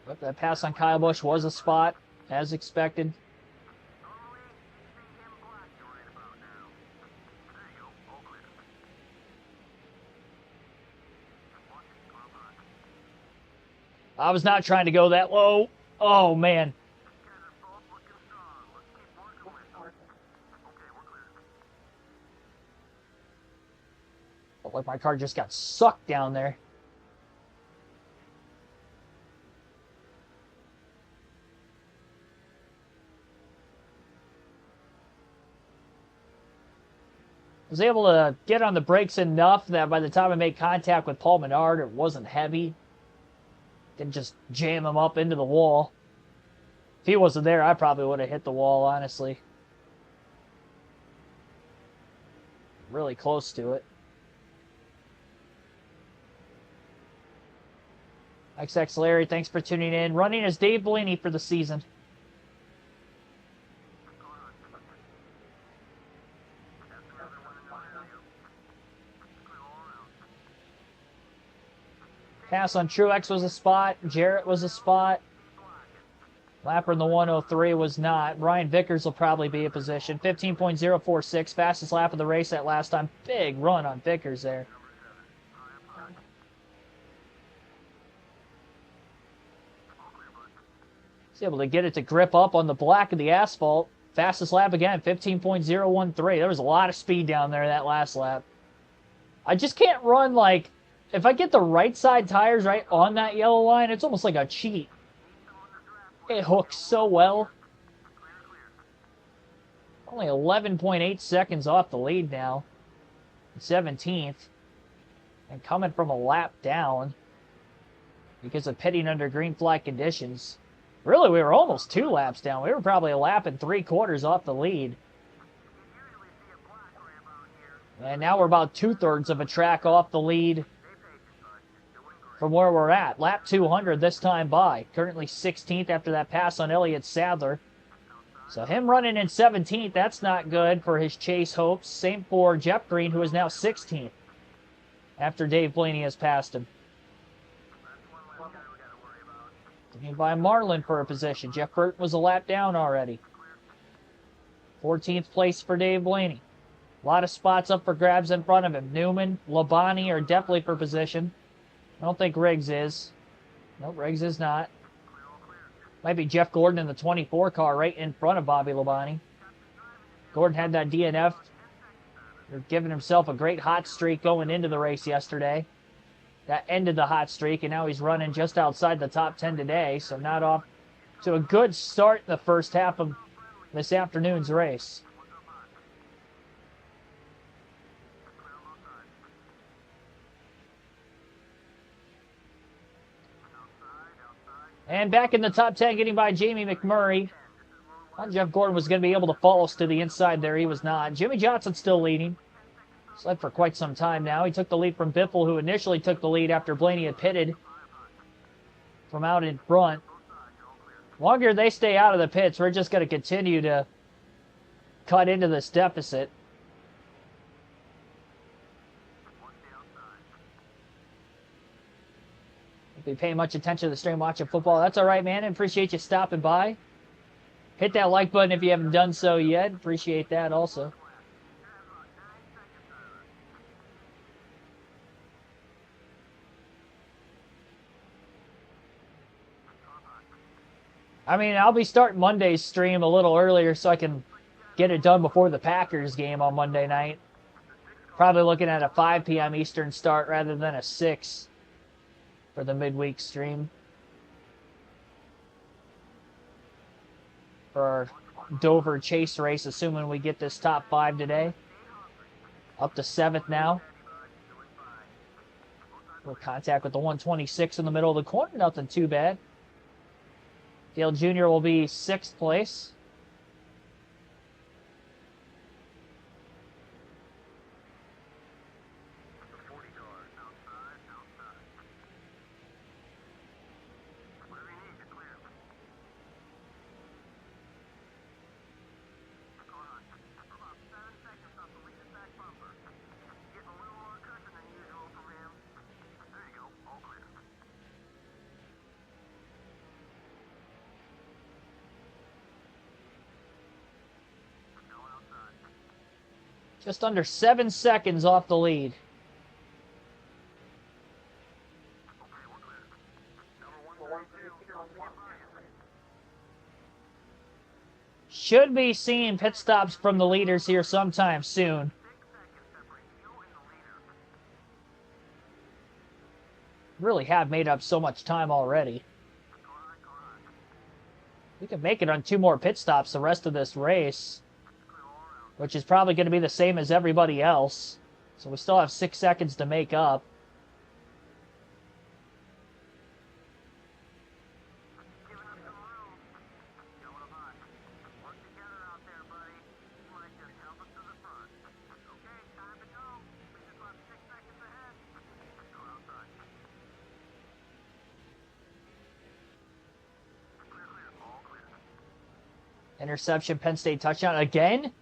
But that pass on Kyle Busch was a spot, as expected. I was not trying to go that low. Oh, man. Felt like my car just got sucked down there. I was able to get on the brakes enough that by the time I made contact with Paul Menard, it wasn't heavy. Didn't just jam him up into the wall. If he wasn't there, I probably would have hit the wall, honestly. Really close to it. XX Larry, thanks for tuning in. Running as Dave Blaney for the season. Pass on Truex was a spot. Jarrett was a spot. Lapper in the 103 was not. Ryan Vickers will probably be a position. 15.046, fastest lap of the race that last time. Big run on Vickers there. He's able to get it to grip up on the black of the asphalt. Fastest lap again, 15.013. There was a lot of speed down there that last lap. I just can't run like, if I get the right side tires right on that yellow line, it's almost like a cheat. It hooks so well. Only 11.8 seconds off the lead now. 17th. And coming from a lap down because of pitting under green flag conditions. Really, we were almost 2 laps down. We were probably a lap and 3/4 off the lead. And now we're about 2/3 of a track off the lead from where we're at. Lap 200 this time by. Currently 16th after that pass on Elliott Sadler. So him running in 17th, that's not good for his chase hopes. Same for Jeff Green, who is now 16th after Dave Blaney has passed him. Looking by Marlin for a position. Jeff Burton was a lap down already. 14th place for Dave Blaney. A lot of spots up for grabs in front of him. Newman, Labonte are definitely for position. I don't think Riggs is. Nope, Riggs is not. Might be Jeff Gordon in the 24 car right in front of Bobby Labonte. Gordon had that DNF. They're giving himself a great hot streak going into the race yesterday. That ended the hot streak, and now he's running just outside the top 10 today, so not off to a good start in the first half of this afternoon's race. And back in the top 10, getting by Jamie McMurray. Thought Jeff Gordon was going to be able to follow us to the inside there. He was not. Jimmy Johnson still leading. He's led for quite some time now. He took the lead from Biffle, who initially took the lead after Blaney had pitted from out in front. Longer they stay out of the pits, we're just going to continue to cut into this deficit. If you pay much attention to the stream watching football, that's all right, man. I appreciate you stopping by. Hit that like button if you haven't done so yet. Appreciate that also. I mean, I'll be starting Monday's stream a little earlier so I can get it done before the Packers game on Monday night. Probably looking at a 5 p.m. Eastern start rather than a 6 for the midweek stream. For our Dover Chase race, assuming we get this top 5 today. Up to 7th now. We'll contact with the 126 in the middle of the corner. Nothing too bad. Dale Jr. will be 6th place. Just under 7 seconds off the lead. Should be seeing pit stops from the leaders here sometime soon. Really have made up so much time already. We can make it on 2 more pit stops the rest of this race, which is probably going to be the same as everybody else. So we still have 6 seconds to make up. Interception, Penn State touchdown again.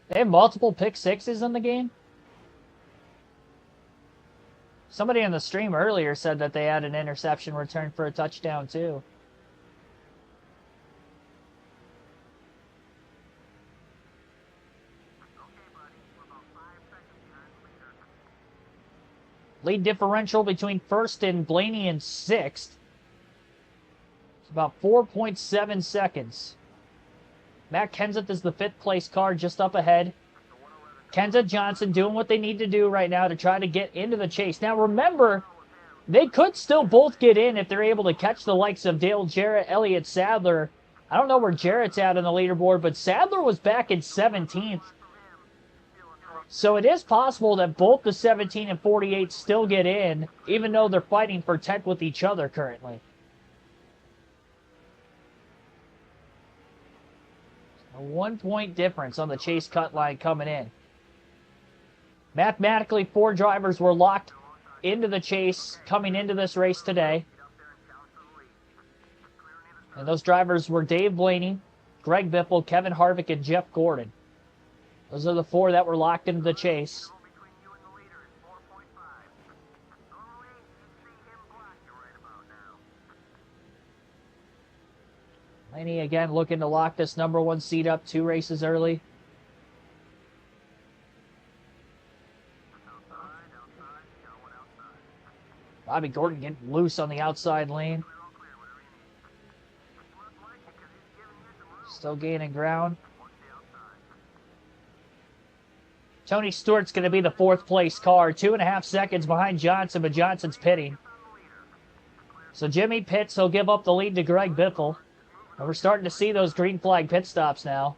They have multiple pick sixes in the game. Somebody in the stream earlier said that they had an interception return for a touchdown too. Lead differential between first and Blaney in 6th. It's about 4.7 seconds. Matt Kenseth is the 5th place car just up ahead. Kenseth, Johnson doing what they need to do right now to try to get into the chase. Now remember, they could still both get in if they're able to catch the likes of Dale Jarrett, Elliott Sadler. I don't know where Jarrett's at on the leaderboard, but Sadler was back in 17th. So it is possible that both the 17 and 48 still get in, even though they're fighting for 10th with each other currently. A 1-point difference on the chase cut line coming in. Mathematically, 4 drivers were locked into the chase coming into this race today. And those drivers were Dave Blaney, Greg Biffle, Kevin Harvick, and Jeff Gordon. Those are the 4 that were locked into the chase. Blaney again looking to lock this number 1 seat up 2 races early. Bobby Gordon getting loose on the outside lane. Still gaining ground. Tony Stewart's going to be the 4th place car. 2.5 seconds behind Johnson, but Johnson's pitting. So Jimmy pits. He'll give up the lead to Greg Biffle. And we're starting to see those green flag pit stops now.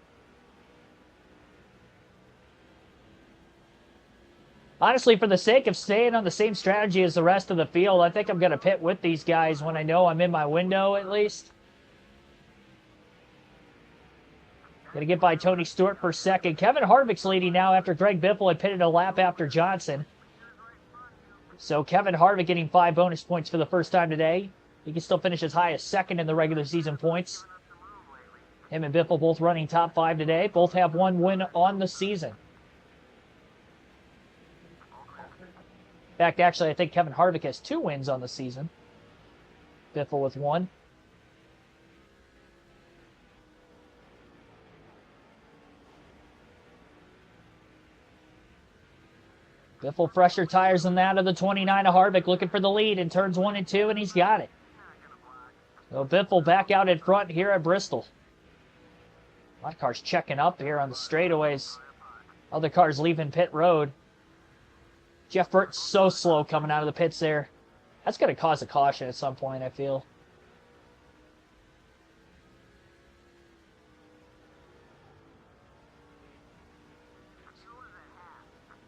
Honestly, for the sake of staying on the same strategy as the rest of the field, I think I'm going to pit with these guys when I know I'm in my window at least. Going to get by Tony Stewart for second. Kevin Harvick's leading now after Greg Biffle had pitted a lap after Johnson. So Kevin Harvick getting 5 bonus points for the first time today. He can still finish as high as second in the regular season points. Him and Biffle both running top 5 today. Both have 1 win on the season. In fact, actually, I think Kevin Harvick has 2 wins on the season. Biffle with 1. Biffle fresher tires than that of the 29 of Harvick, looking for the lead in turns 1 and 2, and he's got it. So Biffle back out in front here at Bristol. A lot of cars checking up here on the straightaways. Other cars leaving pit road. Jeff Burton's so slow coming out of the pits there. That's going to cause a caution at some point, I feel.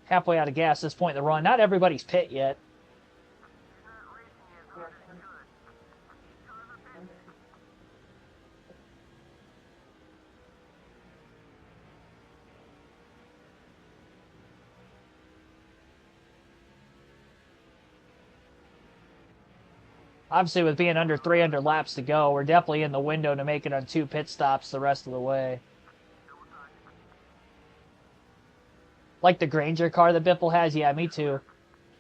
Halfway out of gas at this point in the run. Not everybody's pit yet. Obviously, with being under 300 laps to go, we're definitely in the window to make it on 2 pit stops the rest of the way. Like the Granger car that Biffle has? Yeah, me too.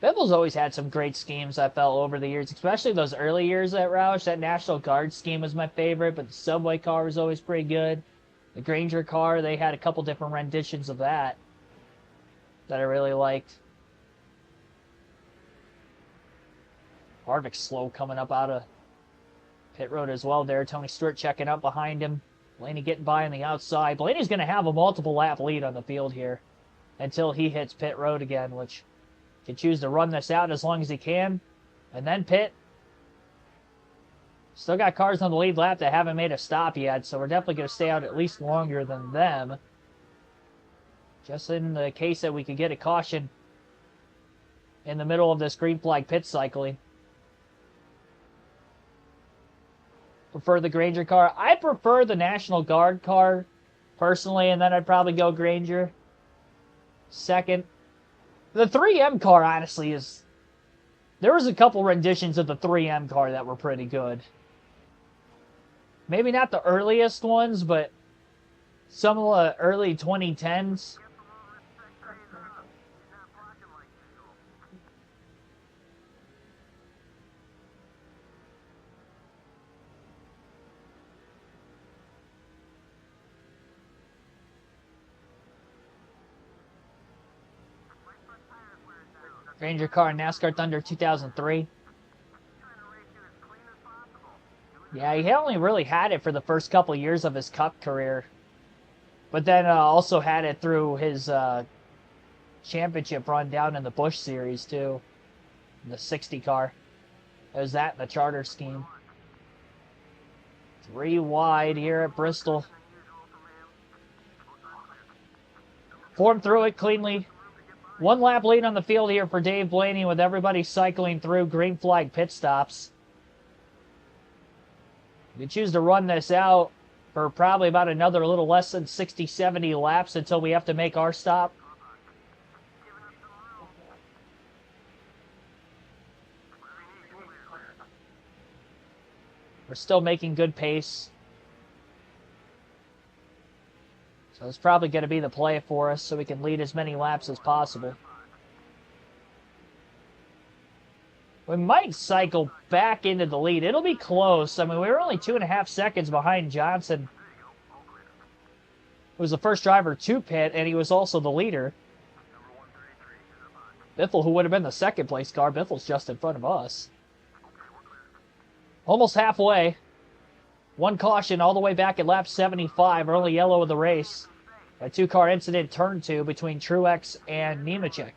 Biffle's always had some great schemes, I felt, over the years, especially those early years at Roush. That National Guard scheme was my favorite, but the Subway car was always pretty good. The Granger car, they had a couple different renditions of that I really liked. Harvick's slow coming up out of pit road as well there. Tony Stewart checking up behind him. Blaney getting by on the outside. Blaney's going to have a multiple lap lead on the field here until he hits pit road again, which he can choose to run this out as long as he can and then pit. Still got cars on the lead lap that haven't made a stop yet, so we're definitely going to stay out at least longer than them. Just in the case that we could get a caution in the middle of this green flag pit cycling. Prefer the Granger car. I prefer the National Guard car, personally, and then I'd probably go Granger second. The 3M car, honestly, is... There was a couple renditions of the 3M car that were pretty good. Maybe not the earliest ones, but some of the early 2010s. Granger car, NASCAR Thunder 2003. Yeah, he only really had it for the first couple years of his Cup career. But then also had it through his championship run down in the Busch Series, too. The 60 car. There's that in the charter scheme. 3 wide here at Bristol. Formed through it cleanly. 1 lap lead on the field here for Dave Blaney with everybody cycling through green flag pit stops. You choose to run this out for probably about another little less than 60, 70 laps until we have to make our stop. We're still making good pace. So it's probably going to be the play for us so we can lead as many laps as possible. We might cycle back into the lead. It'll be close. I mean, we were only 2.5 seconds behind Johnson, who was the first driver to pit, and he was also the leader. Biffle, who would have been the second place car, Biffle's just in front of us. Almost halfway. 1 caution all the way back at lap 75, early yellow of the race. A 2-car incident turn 2 between Truex and Nemechek.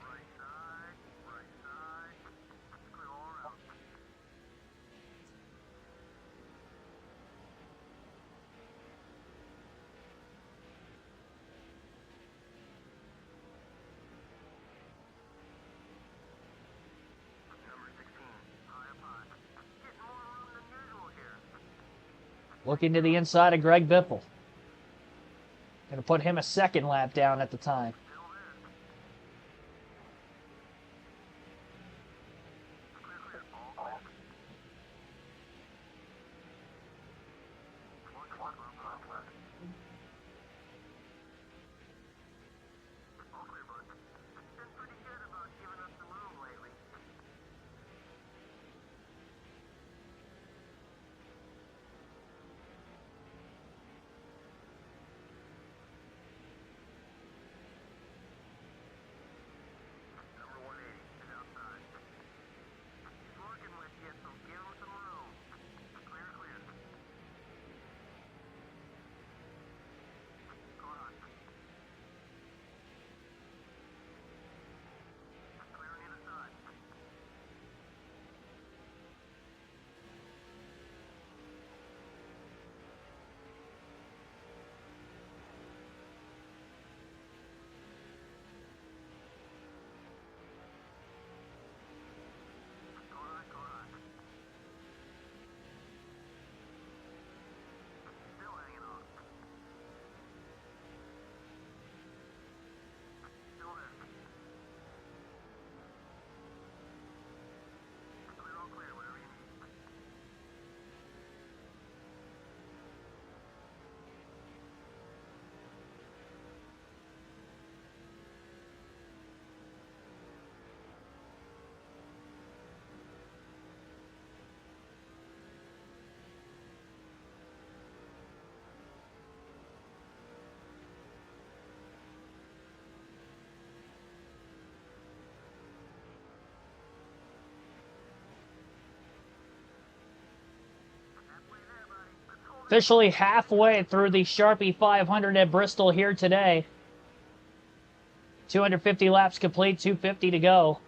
Looking to the inside of Greg Biffle. Going to put him a 2nd lap down at the time. Officially halfway through the Sharpie 500 at Bristol here today. 250 laps complete, 250 to go.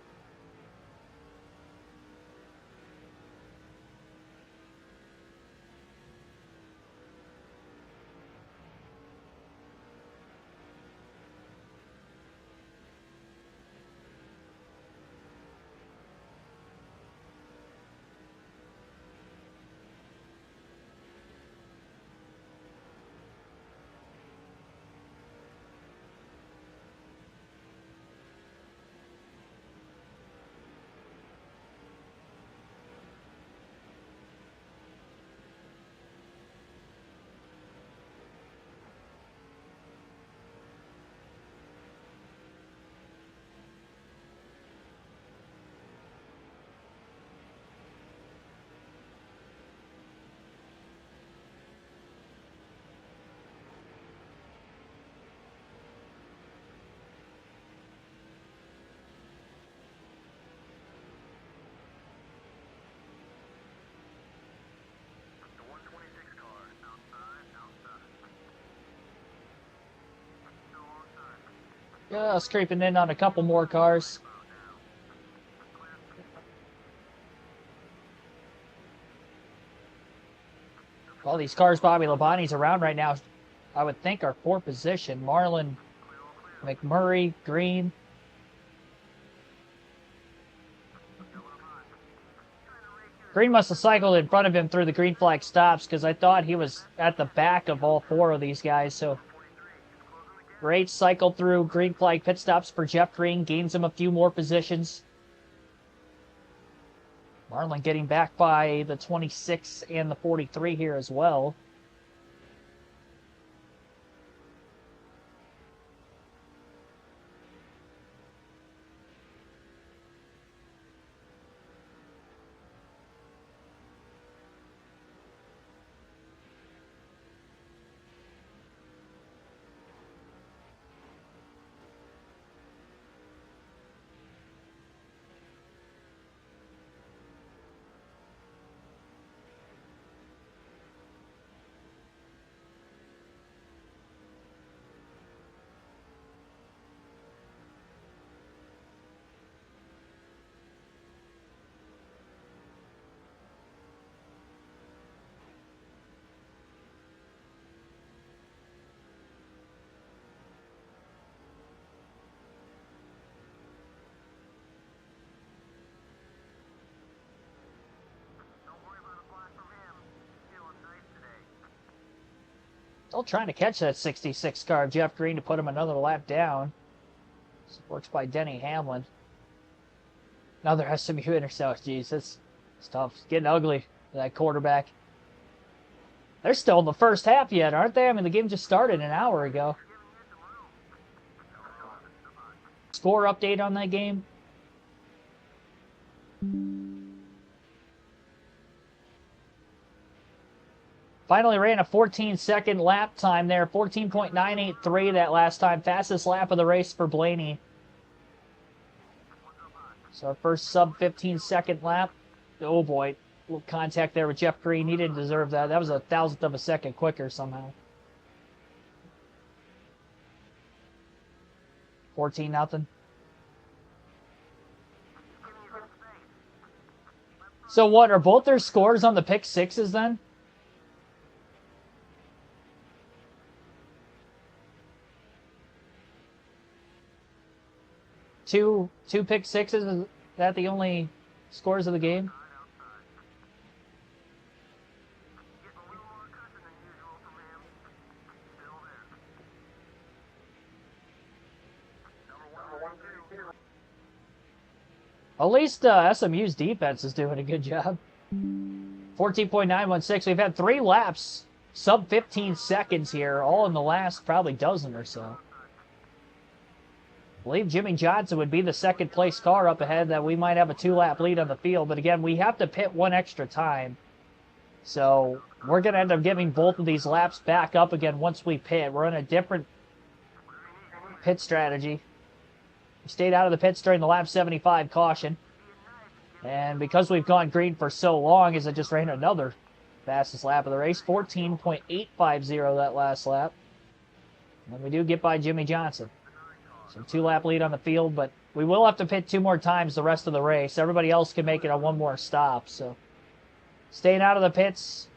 Just creeping in on a couple more cars. All these cars Bobby Labonte's around right now, I would think, are for position. Marlin, McMurray, Green. Green must have cycled in front of him through the green flag stops because I thought he was at the back of all four of these guys. So great cycle through green flag pit stops for Jeff Green. Gains him a few more positions. Marlin getting back by the 26 and the 43 here as well. Still trying to catch that 66 car of Jeff Green to put him another lap down. This works by Denny Hamlin. Another SMU intercept. Jeez, it's tough. It's getting ugly for that quarterback. They're still in the first half yet, aren't they? I mean, the game just started an hour ago. Score update on that game? Finally ran a 14-second lap time there. 14.983 that last time. Fastest lap of the race for Blaney. So our first sub-15-second lap. Oh boy, a little contact there with Jeff Green. He didn't deserve that. That was a thousandth of a second quicker somehow. 14-0. So what, are both their scores on the pick sixes then? Two pick sixes, is that the only scores of the game? At least SMU's defense is doing a good job. 14.916. We've had 3 laps, sub 15 seconds here, all in the last probably dozen or so. I believe Jimmy Johnson would be the second place car up ahead, that we might have a 2-lap lead on the field. But again, we have to pit 1 extra time. So we're going to end up giving both of these laps back up again once we pit. We're in a different pit strategy. We stayed out of the pits during the lap 75 caution. And because we've gone green for so long, is it just ran another fastest lap of the race. 14.850 that last lap. And we do get by Jimmy Johnson. So 2-lap lead on the field, but we will have to pit 2 more times the rest of the race. Everybody else can make it on 1 more stop. So staying out of the pits.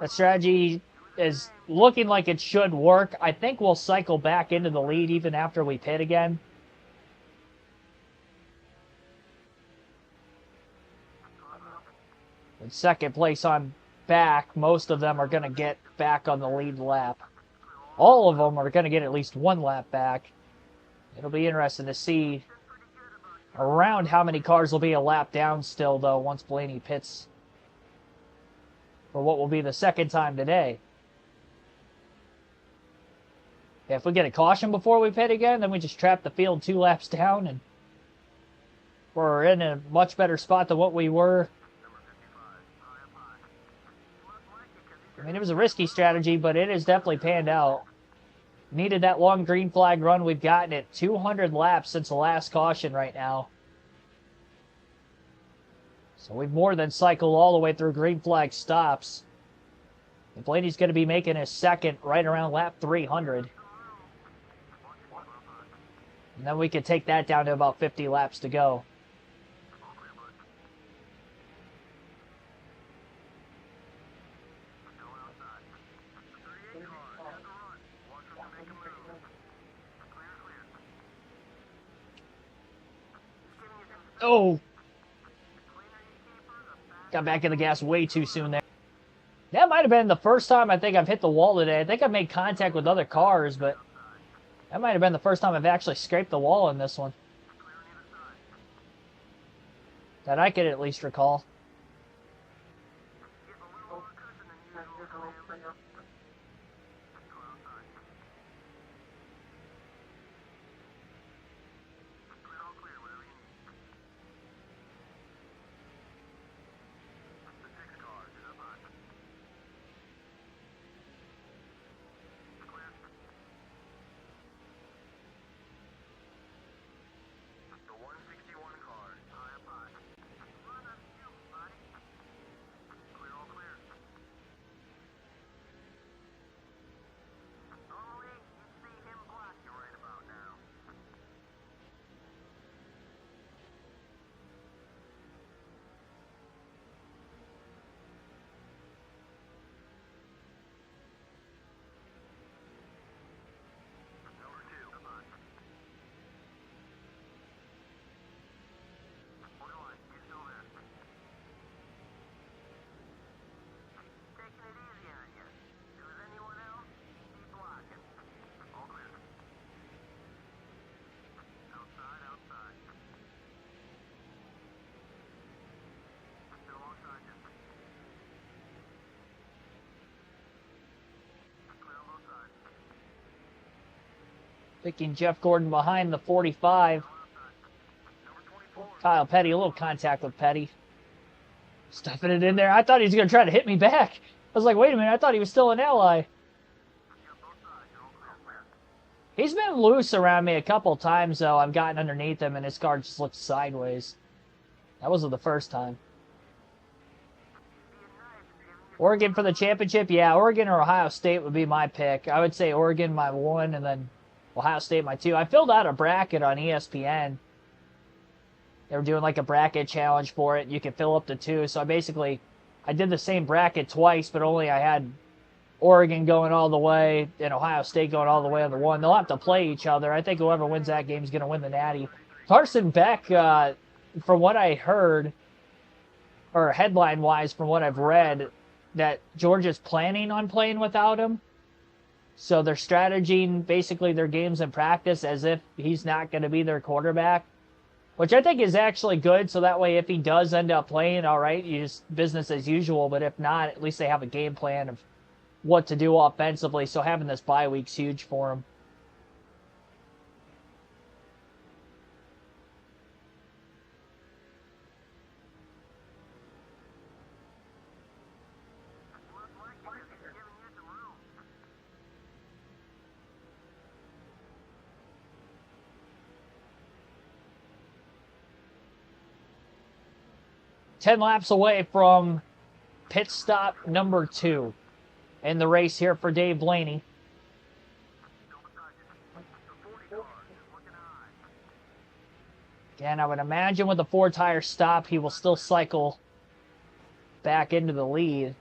That strategy is looking like it should work. I think we'll cycle back into the lead even after we pit again. In second place on back, most of them are going to get back on the lead lap. All of them are going to get at least 1 lap back. It'll be interesting to see around how many cars will be a lap down still, though, once Blaney pits for what will be the second time today. If we get a caution before we pit again, then we just trap the field 2 laps down, and we're in a much better spot than what we were. I mean, it was a risky strategy, but it has definitely panned out. Needed that long green flag run. We've gotten it 200 laps since the last caution right now. So we've more than cycled all the way through green flag stops. And Blaney's going to be making his second right around lap 300. And then we could take that down to about 50 laps to go. Oh! Got back in the gas way too soon there. That might have been the first time I think I've hit the wall today. I think I've made contact with other cars, but that might have been the first time I've actually scraped the wall in this one. That I could at least recall. Picking Jeff Gordon behind the 45. Kyle Petty, a little contact with Petty. Stuffing it in there. I thought he was going to try to hit me back. I was like, wait a minute, I thought he was still an ally. He's been loose around me a couple times, though. I've gotten underneath him, and his car just looked sideways. That wasn't the first time. Oregon for the championship? Yeah, Oregon or Ohio State would be my pick. I would say Oregon my 1, and then Ohio State my 2. I filled out a bracket on ESPN. They were doing like a bracket challenge for it. You could fill up to 2. So I did the same bracket twice, but only I had Oregon going all the way and Ohio State going all the way on the 1. They'll have to play each other. I think whoever wins that game is going to win the Natty. Carson Beck, from what I heard, or headline-wise from what I've read, that Georgia's planning on playing without him. So they're strategizing basically their games in practice as if he's not going to be their quarterback, which I think is actually good. So that way, if he does end up playing, all right, you just business as usual. But if not, at least they have a game plan of what to do offensively. So having this bye week's huge for him. Ten laps away from pit stop number 2 in the race here for Dave Blaney. Again, I would imagine with a 4-tire stop, he will still cycle back into the lead.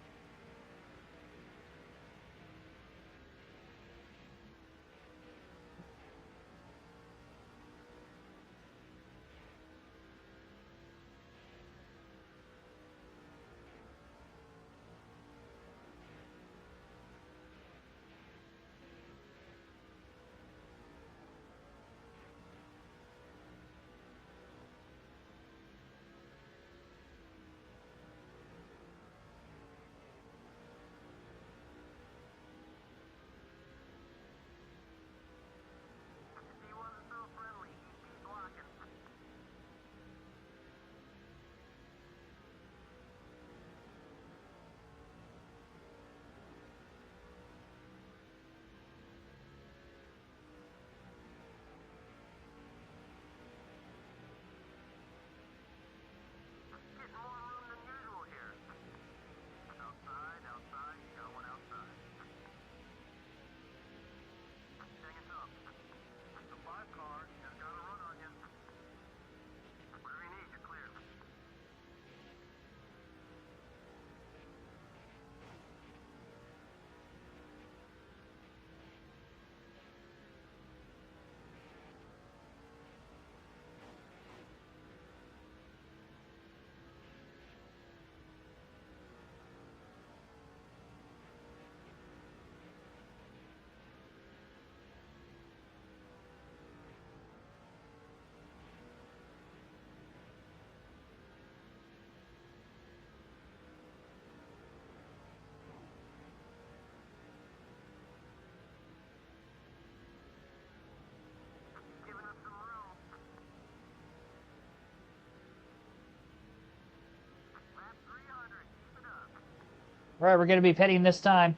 All right, we're going to be pitting this time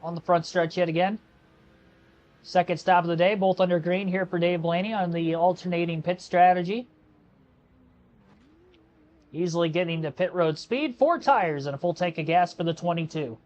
on the front stretch yet again. Second stop of the day, both under green here for Dave Blaney on the alternating pit strategy. Easily getting to pit road speed. 4 tires and a full tank of gas for the 22.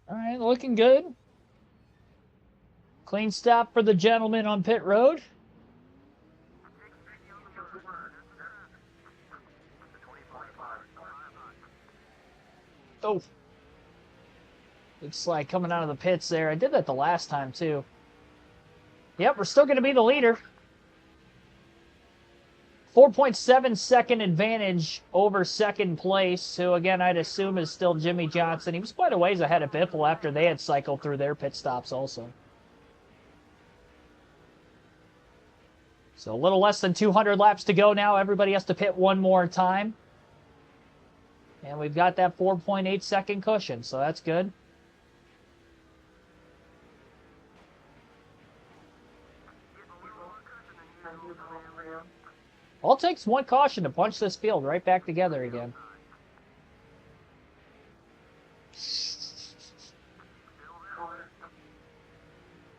All right, looking good. Clean stop for the gentleman on pit road. Oh. Looks like coming out of the pits there. I did that the last time, too. Yep, we're still going to be the leader. 4.7 second advantage over second place, who, again, I'd assume is still Jimmy Johnson. He was quite a ways ahead of Biffle after they had cycled through their pit stops also. So a little less than 200 laps to go now. Everybody has to pit one more time. And we've got that 4.8 second cushion, so that's good. All it takes one caution to punch this field right back together again.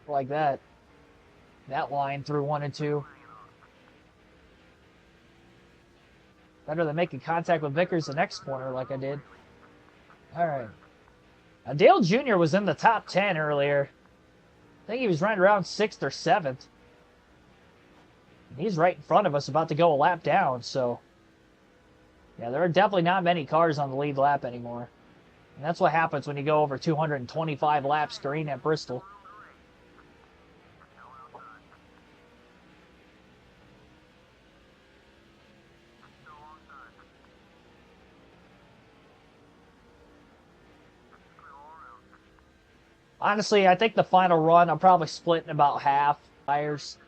Like that. That line through 1 and 2. Better than making contact with Vickers the next corner like I did. Alright. Now Dale Jr. was in the top 10 earlier. I think he was running around 6th or 7th. He's right in front of us, about to go a lap down, so... Yeah, there are definitely not many cars on the lead lap anymore. And that's what happens when you go over 225 laps green at Bristol. Honestly, I think the final run, I'm probably splitting about half tires.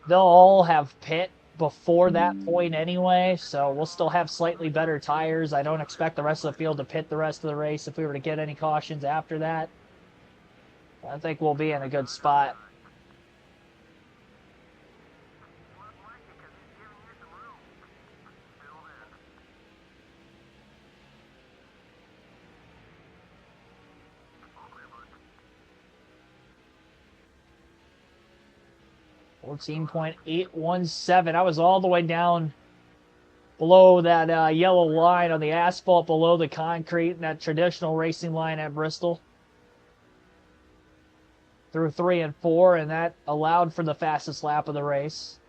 They'll all have pit before that point anyway, so we'll still have slightly better tires. I don't expect the rest of the field to pit the rest of the race if we were to get any cautions after that. I think we'll be in a good spot. .817. I was all the way down below that yellow line on the asphalt, below the concrete, and that traditional racing line at Bristol. Through 3 and 4, and that allowed for the fastest lap of the race.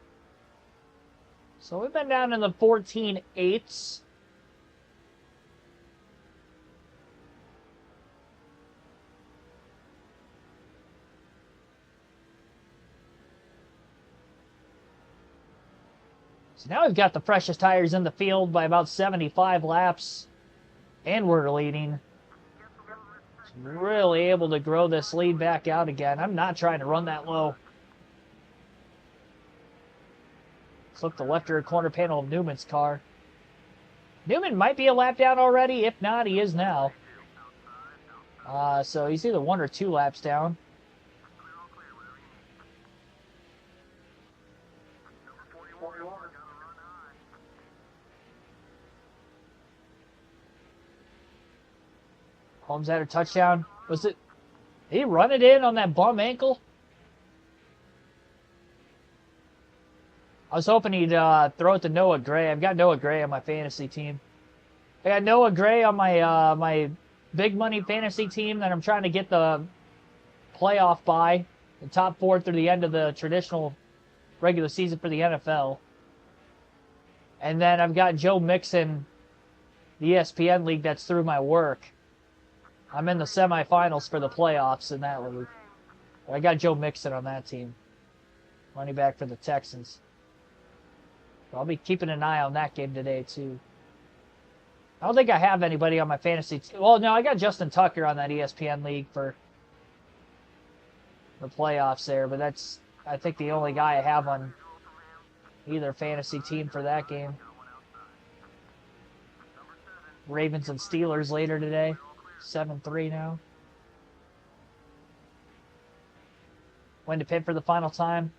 So we've been down in the 14.8s. So now we've got the freshest tires in the field by about 75 laps, and we're leading. Really able to grow this lead back out again. I'm not trying to run that low. Flip the left rear corner panel of Newman's car. Newman might be a lap down already. If not, he is now. So he's either 1 or 2 laps down. Holmes had a touchdown. Was it? Did he run it in on that bum ankle? I was hoping he'd throw it to Noah Gray. I've got Noah Gray on my fantasy team. I got Noah Gray on my my big money fantasy team that I'm trying to get the playoff by, the top 4 through the end of the traditional regular season for the NFL. And then I've got Joe Mixon, the ESPN league that's through my work. I'm in the semifinals for the playoffs in that league. But I got Joe Mixon on that team. Running back for the Texans. So I'll be keeping an eye on that game today, too. I don't think I have anybody on my fantasy team. Well, no, I got Justin Tucker on that ESPN league for the playoffs there. But that's, I think, the only guy I have on either fantasy team for that game. Ravens and Steelers later today. 7-3 now. When to pit for the final time?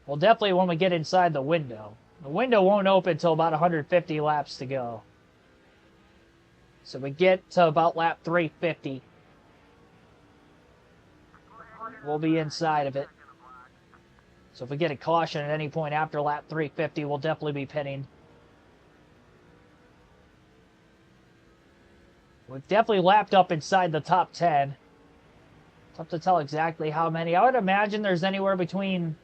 Well, definitely when we get inside the window. The window won't open until about 150 laps to go. So we get to about lap 350. We'll be inside of it. So if we get a caution at any point after lap 350, we'll definitely be pitting. We've definitely lapped up inside the top 10. Tough to tell exactly how many. I would imagine there's anywhere between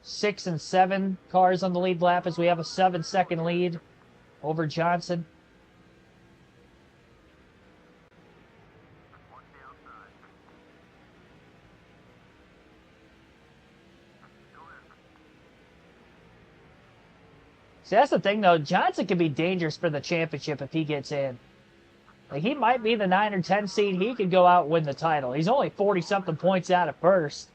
6 and 7 cars on the lead lap, as we have a 7-second lead over Johnson. See, that's the thing, though. Johnson can be dangerous for the championship if he gets in. Like, he might be the 9 or 10 seed. He could go out and win the title. He's only 40-something points out at first.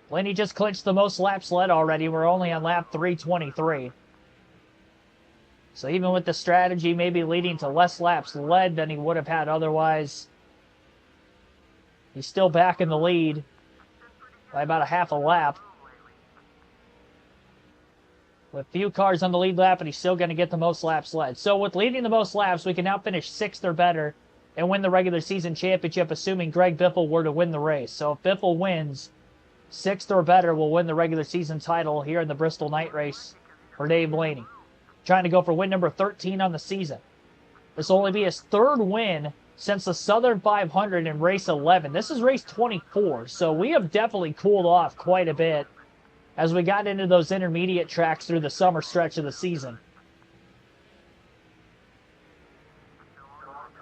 Lenny just clinched the most laps led already. We're only on lap 323. So even with the strategy maybe leading to less laps led than he would have had otherwise, he's still back in the lead by about a half a lap. With few cars on the lead lap, and he's still going to get the most laps led. So with leading the most laps, we can now finish 6th or better and win the regular season championship, assuming Greg Biffle were to win the race. So if Biffle wins 6th or better, we'll win the regular season title here in the Bristol night race for Dave Blaney. Trying to go for win number 13 on the season. This will only be his 3rd win since the Southern 500 in race 11. This is race 24, so we have definitely cooled off quite a bit as we got into those intermediate tracks through the summer stretch of the season.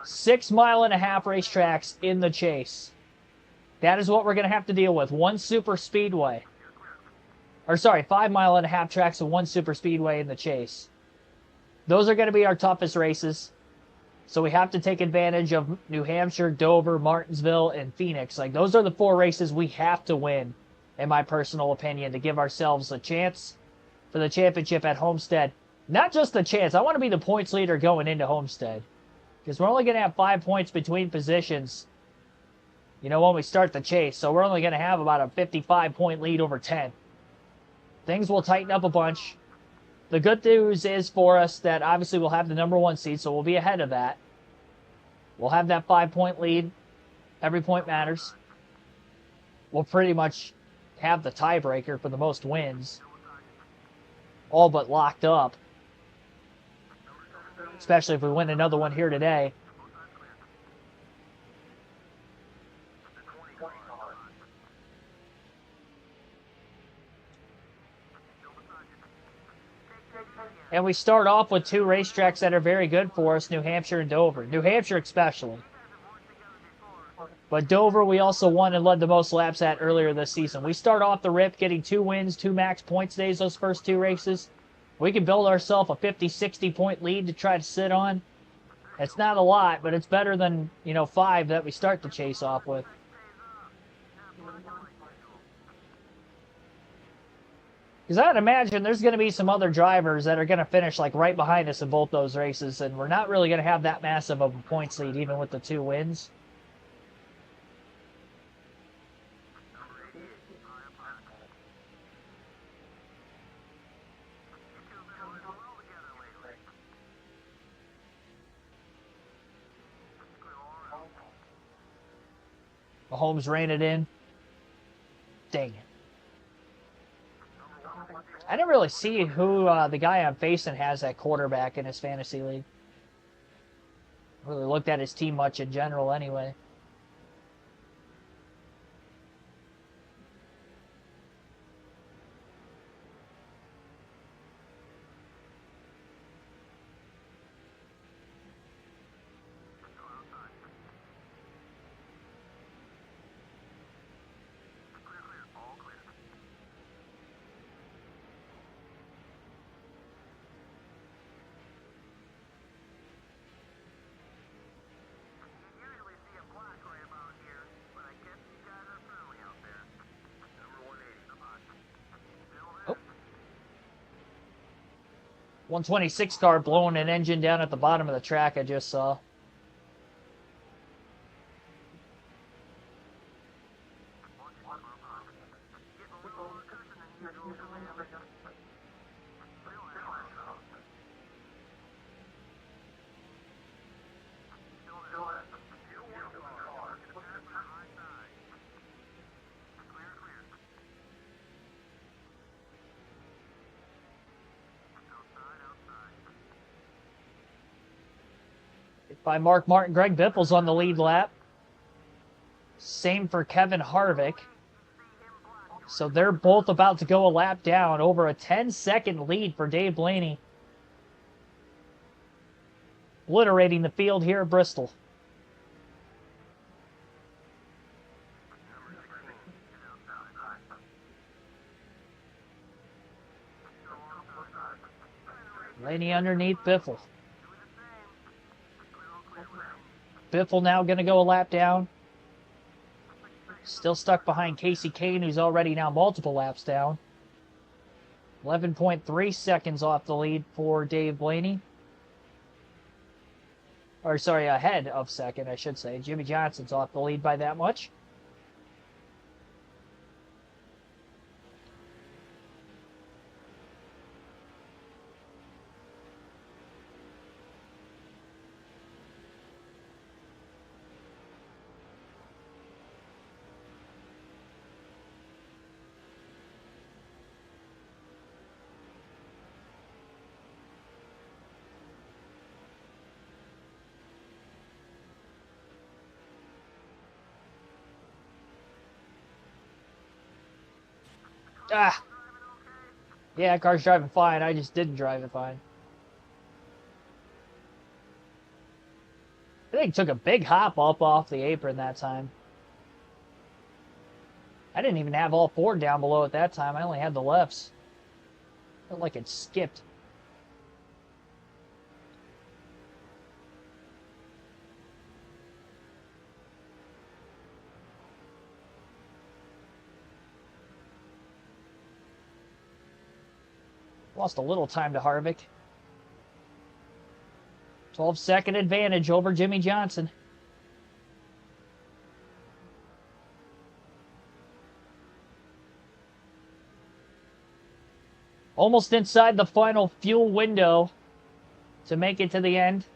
6.5-mile racetracks in the chase. That is what we're going to have to deal with. 1 super speedway. Or sorry, 5.5-mile tracks and 1 super speedway in the chase. Those are going to be our toughest races. So we have to take advantage of New Hampshire, Dover, Martinsville, and Phoenix. Like, those are the 4 races we have to win, in my personal opinion, to give ourselves a chance for the championship at Homestead. Not just a chance. I want to be the points leader going into Homestead. Because we're only going to have 5 points between positions, you know, when we start the chase. So we're only going to have about a 55-point lead over 10. Things will tighten up a bunch. The good news is for us that obviously we'll have the number 1 seed, so we'll be ahead of that. We'll have that 5-point lead. Every point matters. We'll pretty much have the tiebreaker for the most wins. All but locked up. Especially if we win another one here today. And we start off with 2 racetracks that are very good for us, New Hampshire and Dover. New Hampshire especially. But Dover, we also won and led the most laps at earlier this season. We start off the rip getting 2 wins, 2 max points days those first 2 races. We can build ourselves a 50, 60-point lead to try to sit on. It's not a lot, but it's better than, you know, 5 that we start the chase off with. Because I'd imagine there's going to be some other drivers that are going to finish like right behind us in both those races, and we're not really going to have that massive of a points lead even with the 2 wins. Mahomes ran it in. Dang it. I didn't really see who the guy I'm facing has at quarterback in his fantasy league. I really looked at his team much in general anyway. 126 car blowing an engine down at the bottom of the track I just saw. By Mark Martin, Greg Biffle's on the lead lap. Same for Kevin Harvick. So they're both about to go a lap down. Over a 10-second lead for Dave Blaney. Obliterating the field here at Bristol. Blaney underneath Biffle. Biffle now going to go a lap down. Still stuck behind Casey Kane, who's already now multiple laps down. 11.3 seconds off the lead for Dave Blaney. Or, sorry, ahead of second, I should say. Jimmy Johnson's off the lead by that much. Ah! Yeah, car's driving fine. I just didn't drive it fine. I think took a big hop up off the apron that time. I didn't even have all four down below at that time. I only had the lefts. Felt like it skipped. Lost a little time to Harvick. 12-second advantage over Jimmy Johnson. Almost inside the final fuel window to make it to the end.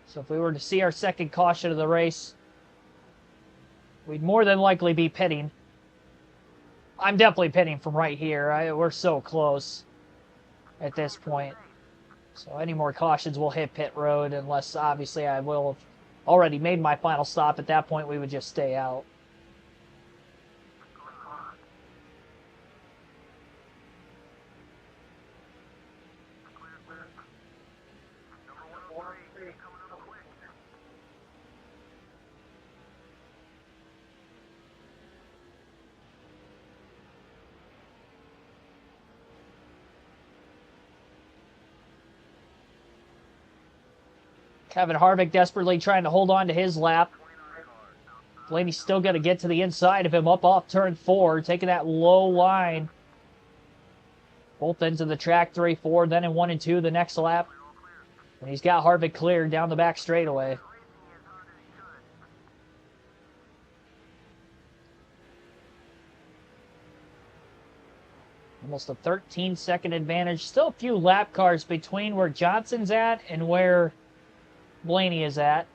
So if we were to see our second caution of the race, we'd more than likely be pitting. I'm definitely pitting from right here. We're so close at this point. So any more cautions will hit pit road, unless obviously I will have already made my final stop. At that point, we would just stay out. Kevin Harvick desperately trying to hold on to his lap. Blaney's still got to get to the inside of him up off turn 4, taking that low line. Both ends of the track, 3, 4, then in 1 and 2 the next lap. And he's got Harvick cleared down the back straightaway. Almost a 13-second advantage. Still a few lap cars between where Johnson's at and where Blaney is at.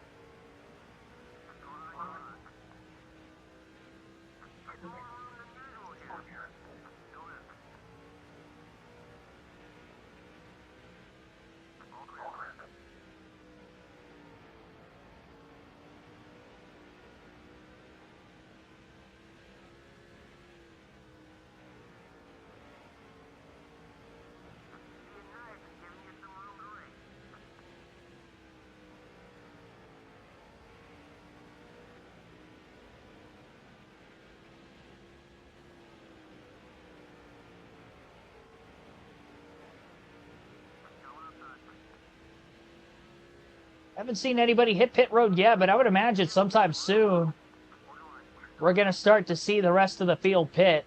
Haven't seen anybody hit pit road yet, but I would imagine sometime soon we're going to start to see the rest of the field pit.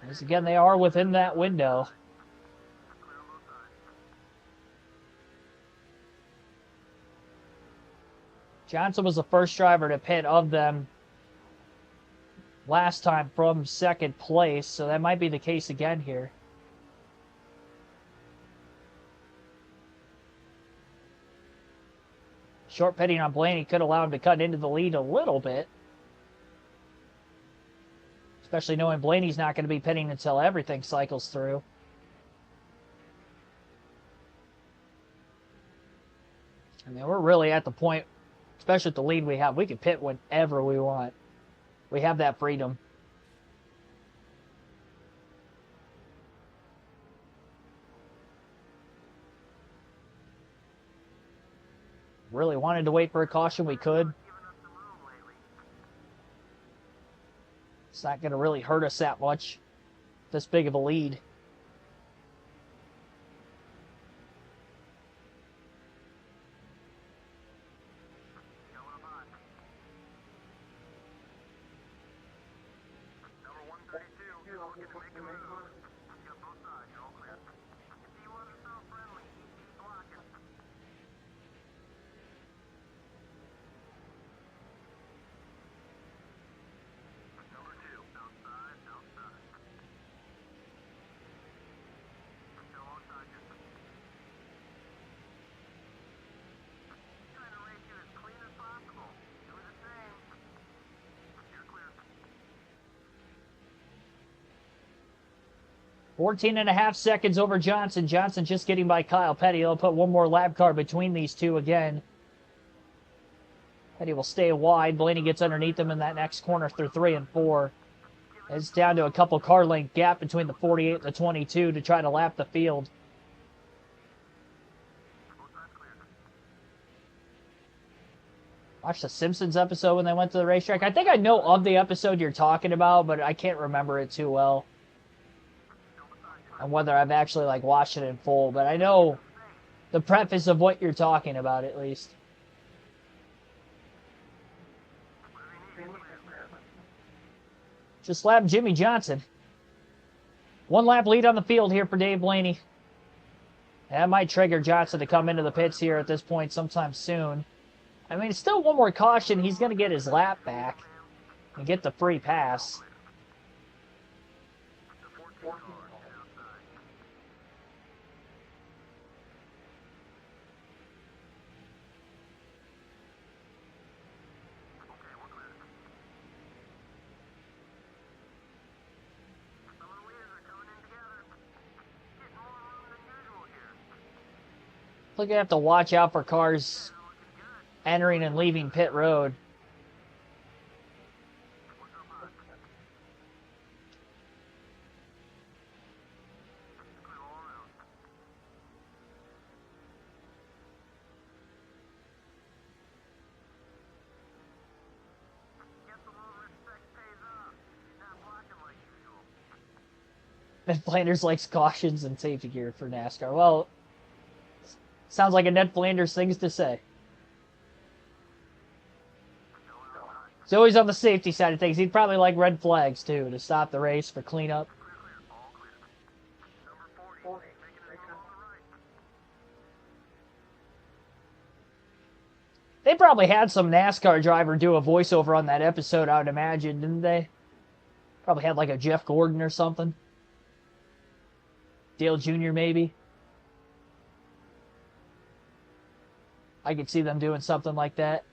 As again, they are within that window. Johnson was the first driver to pit of them last time from second place, so that might be the case again here. Short pitting on Blaney could allow him to cut into the lead a little bit. Especially knowing Blaney's not going to be pitting until everything cycles through. I mean, we're really at the point, especially with the lead we have, we can pit whenever we want. We have that freedom. Really wanted to wait for a caution, we could. It's not going to really hurt us that much. This big of a lead. Fourteen and a half seconds over Johnson. Johnson just getting by Kyle Petty. He'll put one more lap car between these two again. Petty will stay wide. Blaney gets underneath him in that next corner through 3 and 4. It's down to a couple car length gap between the 48 and the 22 to try to lap the field. Watched the Simpsons episode when they went to the racetrack. I think I know of the episode you're talking about, but I can't remember it too well. And whether I've actually like watched it in full, but I know the preface of what you're talking about at least. Just lap Jimmy Johnson. 1 lap lead on the field here for Dave Blaney. That might trigger Johnson to come into the pits here at this point sometime soon. I mean, it's still one more caution. He's going to get his lap back and get the free pass. Look, you have to watch out for cars entering and leaving pit road. Ned Flanders likes cautions and safety gear for NASCAR. Well, sounds like a Ned Flanders things to say. He's always on the safety side of things. He'd probably like red flags, too, to stop the race for cleanup. They probably had some NASCAR driver do a voiceover on that episode, I would imagine, didn't they? Probably had like a Jeff Gordon or something. Dale Jr. maybe. I could see them doing something like that.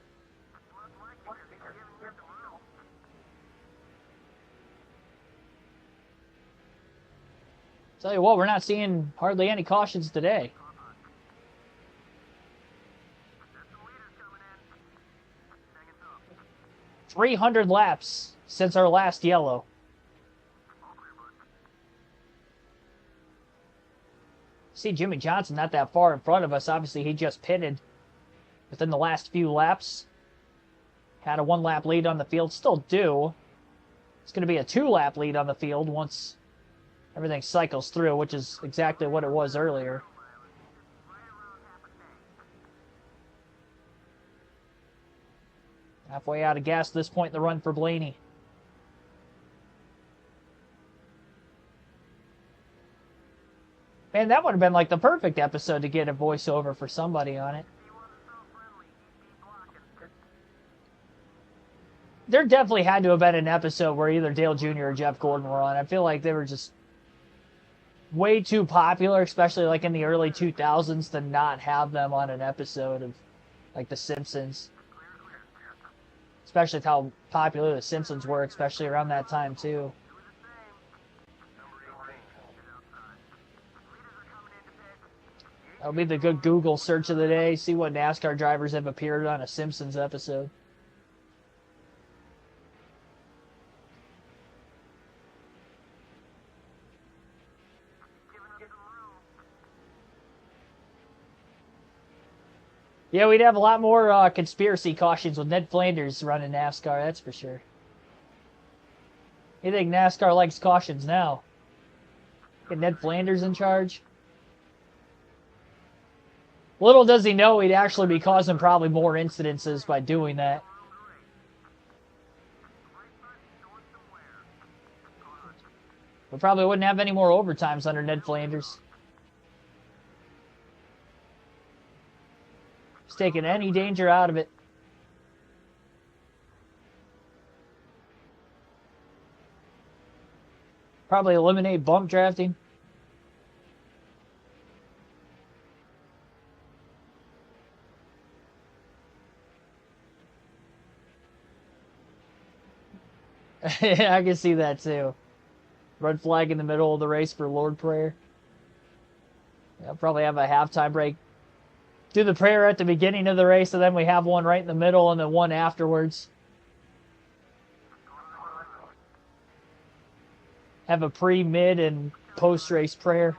Tell you what, we're not seeing hardly any cautions today. 300 laps since our last yellow. See Jimmy Johnson not that far in front of us. Obviously, he just pitted within the last few laps. Had a 1-lap lead on the field. Still do. It's going to be a 2-lap lead on the field once everything cycles through, which is exactly what it was earlier. Halfway out of gas at this point in the run for Blaney. Man, that would have been like the perfect episode to get a voiceover for somebody on it. There definitely had to have been an episode where either Dale Jr. or Jeff Gordon were on. I feel like they were just way too popular, especially like in the early 2000s, to not have them on an episode of like The Simpsons. Especially with how popular The Simpsons were, especially around that time too. That'll be the good Google search of the day. See what NASCAR drivers have appeared on a Simpsons episode. Yeah, we'd have a lot more conspiracy cautions with Ned Flanders running NASCAR, that's for sure. You think NASCAR likes cautions now? Get Ned Flanders in charge? Little does he know he'd actually be causing probably more incidences by doing that. We probably wouldn't have any more overtimes under Ned Flanders. He's taking any danger out of it. Probably eliminate bump drafting. Yeah, I can see that too. Red flag in the middle of the race for Lord Prayer. Yeah, probably have a halftime break. Do the prayer at the beginning of the race, and then we have one right in the middle and then one afterwards. Have a pre, mid, and post-race prayer.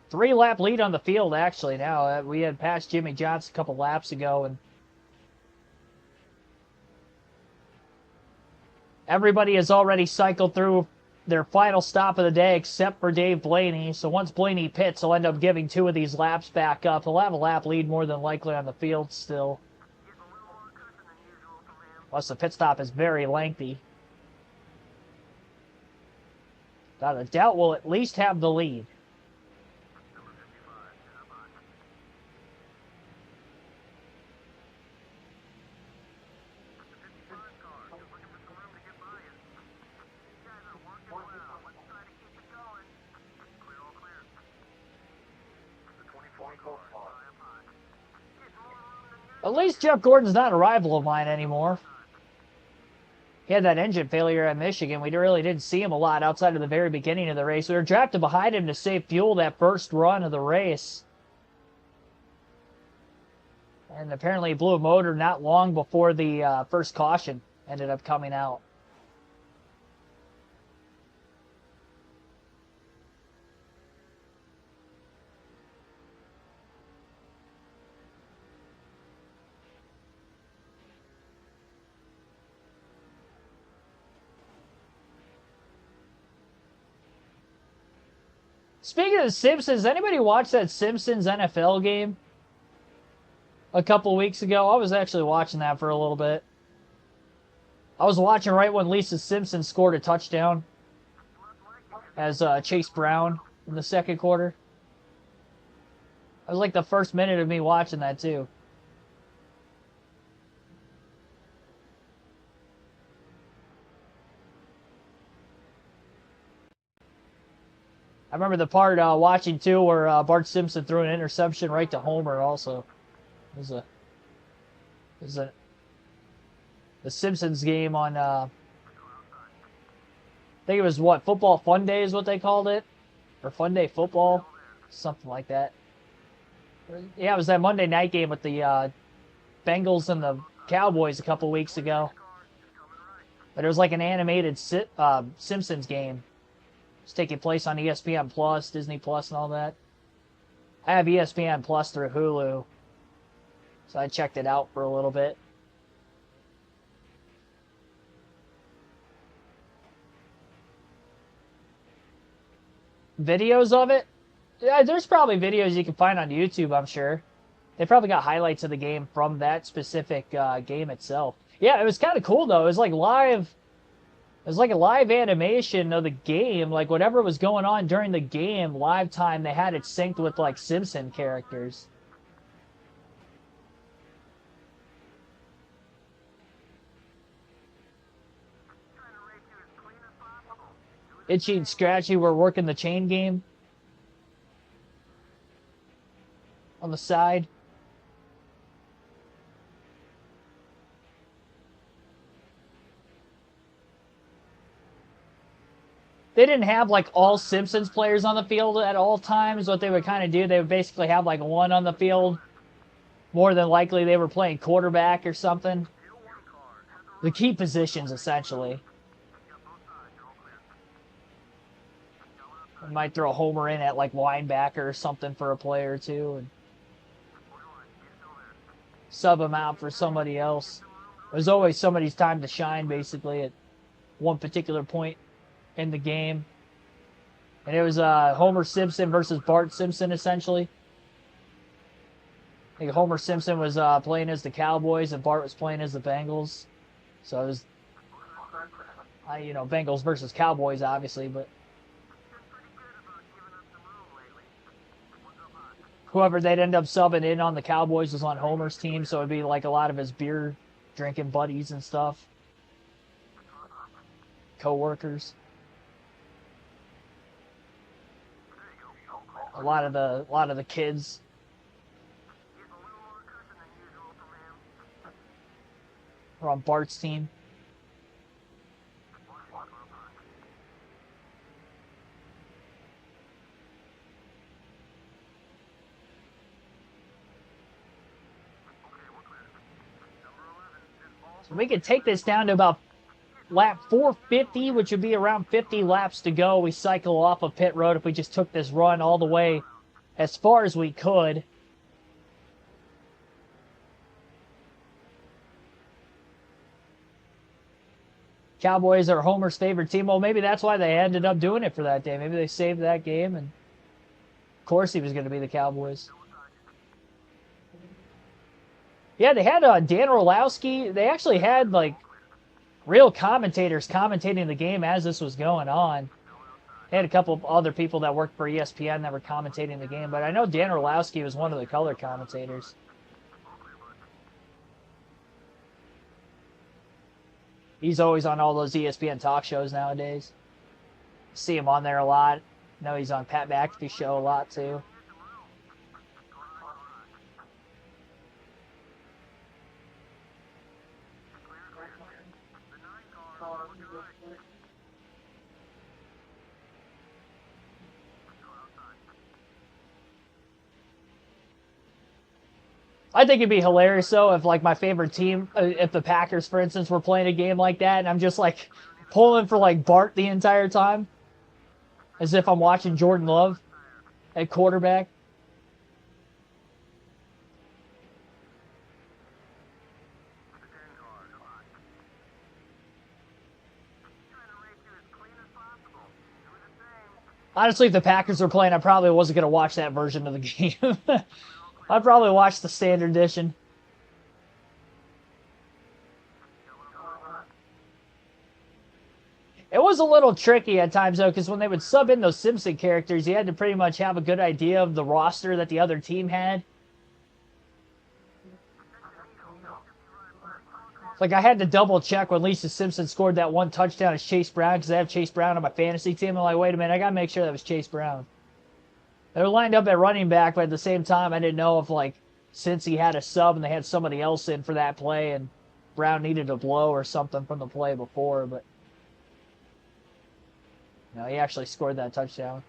Three-lap lead on the field, actually, now. We had passed Jimmy Johnson a couple laps ago, and everybody has already cycled through their final stop of the day except for Dave Blaney. So once Blaney pits, he'll end up giving 2 of these laps back up. He'll have a lap lead more than likely on the field still. Plus, the pit stop is very lengthy. Without a doubt, we'll at least have the lead. At least Jeff Gordon's not a rival of mine anymore. He had that engine failure at Michigan. We really didn't see him a lot outside of the very beginning of the race. We were drafted behind him to save fuel that first run of the race. And apparently he blew a motor not long before the first caution ended up coming out. Speaking of The Simpsons, anybody watch that Simpsons NFL game a couple weeks ago? I was actually watching that for a little bit. I was watching right when Lisa Simpson scored a touchdown as Chase Brown in the second quarter. That was like the first minute of me watching that too. I remember the part watching too where Bart Simpson threw an interception right to Homer. Also, it was the Simpsons game on. I think it was what, Football Fun Day is what they called it, or Fun Day Football, something like that. Yeah, it was that Monday night game with the Bengals and the Cowboys a couple weeks ago. But it was like an animated Simpsons game. It's taking place on ESPN Plus, Disney Plus, and all that. I have ESPN Plus through Hulu, so I checked it out for a little bit. Videos of it? Yeah, there's probably videos you can find on YouTube, I'm sure. They probably got highlights of the game from that specific game itself. Yeah, it was kind of cool, though. It was like live. It was like a live animation of the game. Like, whatever was going on during the game, live time, they had it synced with, like, Simpson characters. Itchy and Scratchy were working the chain game on the side. They didn't have, like, all Simpsons players on the field at all times. What they would kind of do, they would basically have, like, one on the field. More than likely, they were playing quarterback or something. The key positions, essentially. They might throw a homer in at, like, linebacker or something for a player or two. And sub him out for somebody else. It was always somebody's time to shine, basically, at one particular point in the game. And it was Homer Simpson versus Bart Simpson, essentially. I think Homer Simpson was playing as the Cowboys and Bart was playing as the Bengals. So it was, you know, Bengals versus Cowboys, obviously, but whoever they'd end up subbing in on the Cowboys was on Homer's team, so it'd be like a lot of his beer drinking buddies and stuff. Co-workers. A lot of the kids. Were on Bart's team. So we could take this down to about lap 450, which would be around 50 laps to go. We cycle off of pit road if we just took this run all the way as far as we could. Cowboys are Homer's favorite team. Well, maybe that's why they ended up doing it for that day. Maybe they saved that game, and of course he was going to be the Cowboys. Yeah, they had Dan Orlowski. They actually had, like, real commentators commentating the game as this was going on. They had a couple of other people that worked for ESPN that were commentating the game, but I know Dan Orlowski was one of the color commentators. He's always on all those ESPN talk shows nowadays. See him on there a lot. I know he's on Pat McAfee's show a lot, too. I think it'd be hilarious, though, if, like, my favorite team, if the Packers, for instance, were playing a game like that, and I'm just, like, pulling for, like, Bart the entire time. As if I'm watching Jordan Love at quarterback. Honestly, if the Packers were playing, I probably wasn't going to watch that version of the game. I'd probably watch the standard edition. It was a little tricky at times, though, because when they would sub in those Simpson characters, you had to pretty much have a good idea of the roster that the other team had. Like, I had to double check when Lisa Simpson scored that one touchdown as Chase Brown, because I have Chase Brown on my fantasy team. I'm like, wait a minute, I got to make sure that was Chase Brown. They were lined up at running back, but at the same time, I didn't know if, like, since he had a sub and they had somebody else in for that play and Brown needed a blow or something from the play before, but no, he actually scored that touchdown.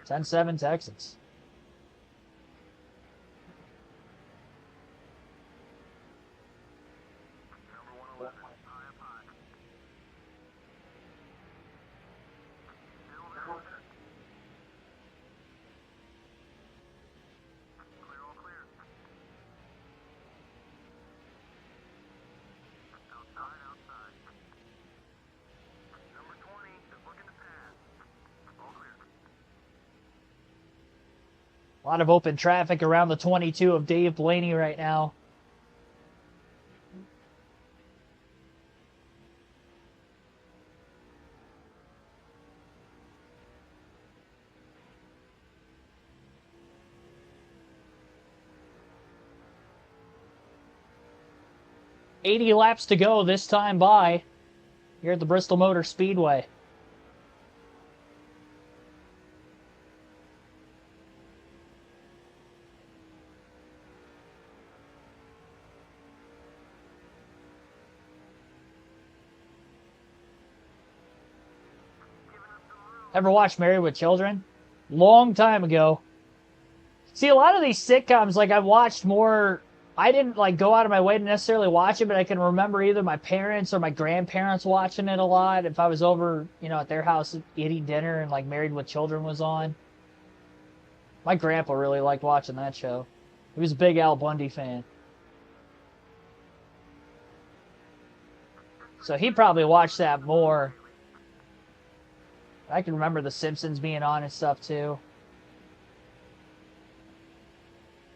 10-7 Texans. A lot of open traffic around the 22 of Dave Blaney right now. $80 laps to go this time by here at the Bristol Motor Speedway. Ever watched Married with Children? Long time ago. See, a lot of these sitcoms, like, I've watched more. I didn't, like, go out of my way to necessarily watch it, but I can remember either my parents or my grandparents watching it a lot. If I was over, you know, at their house eating dinner and, like, Married with Children was on. My grandpa really liked watching that show. He was a big Al Bundy fan. So he probably watched that more. I can remember The Simpsons being on and stuff, too.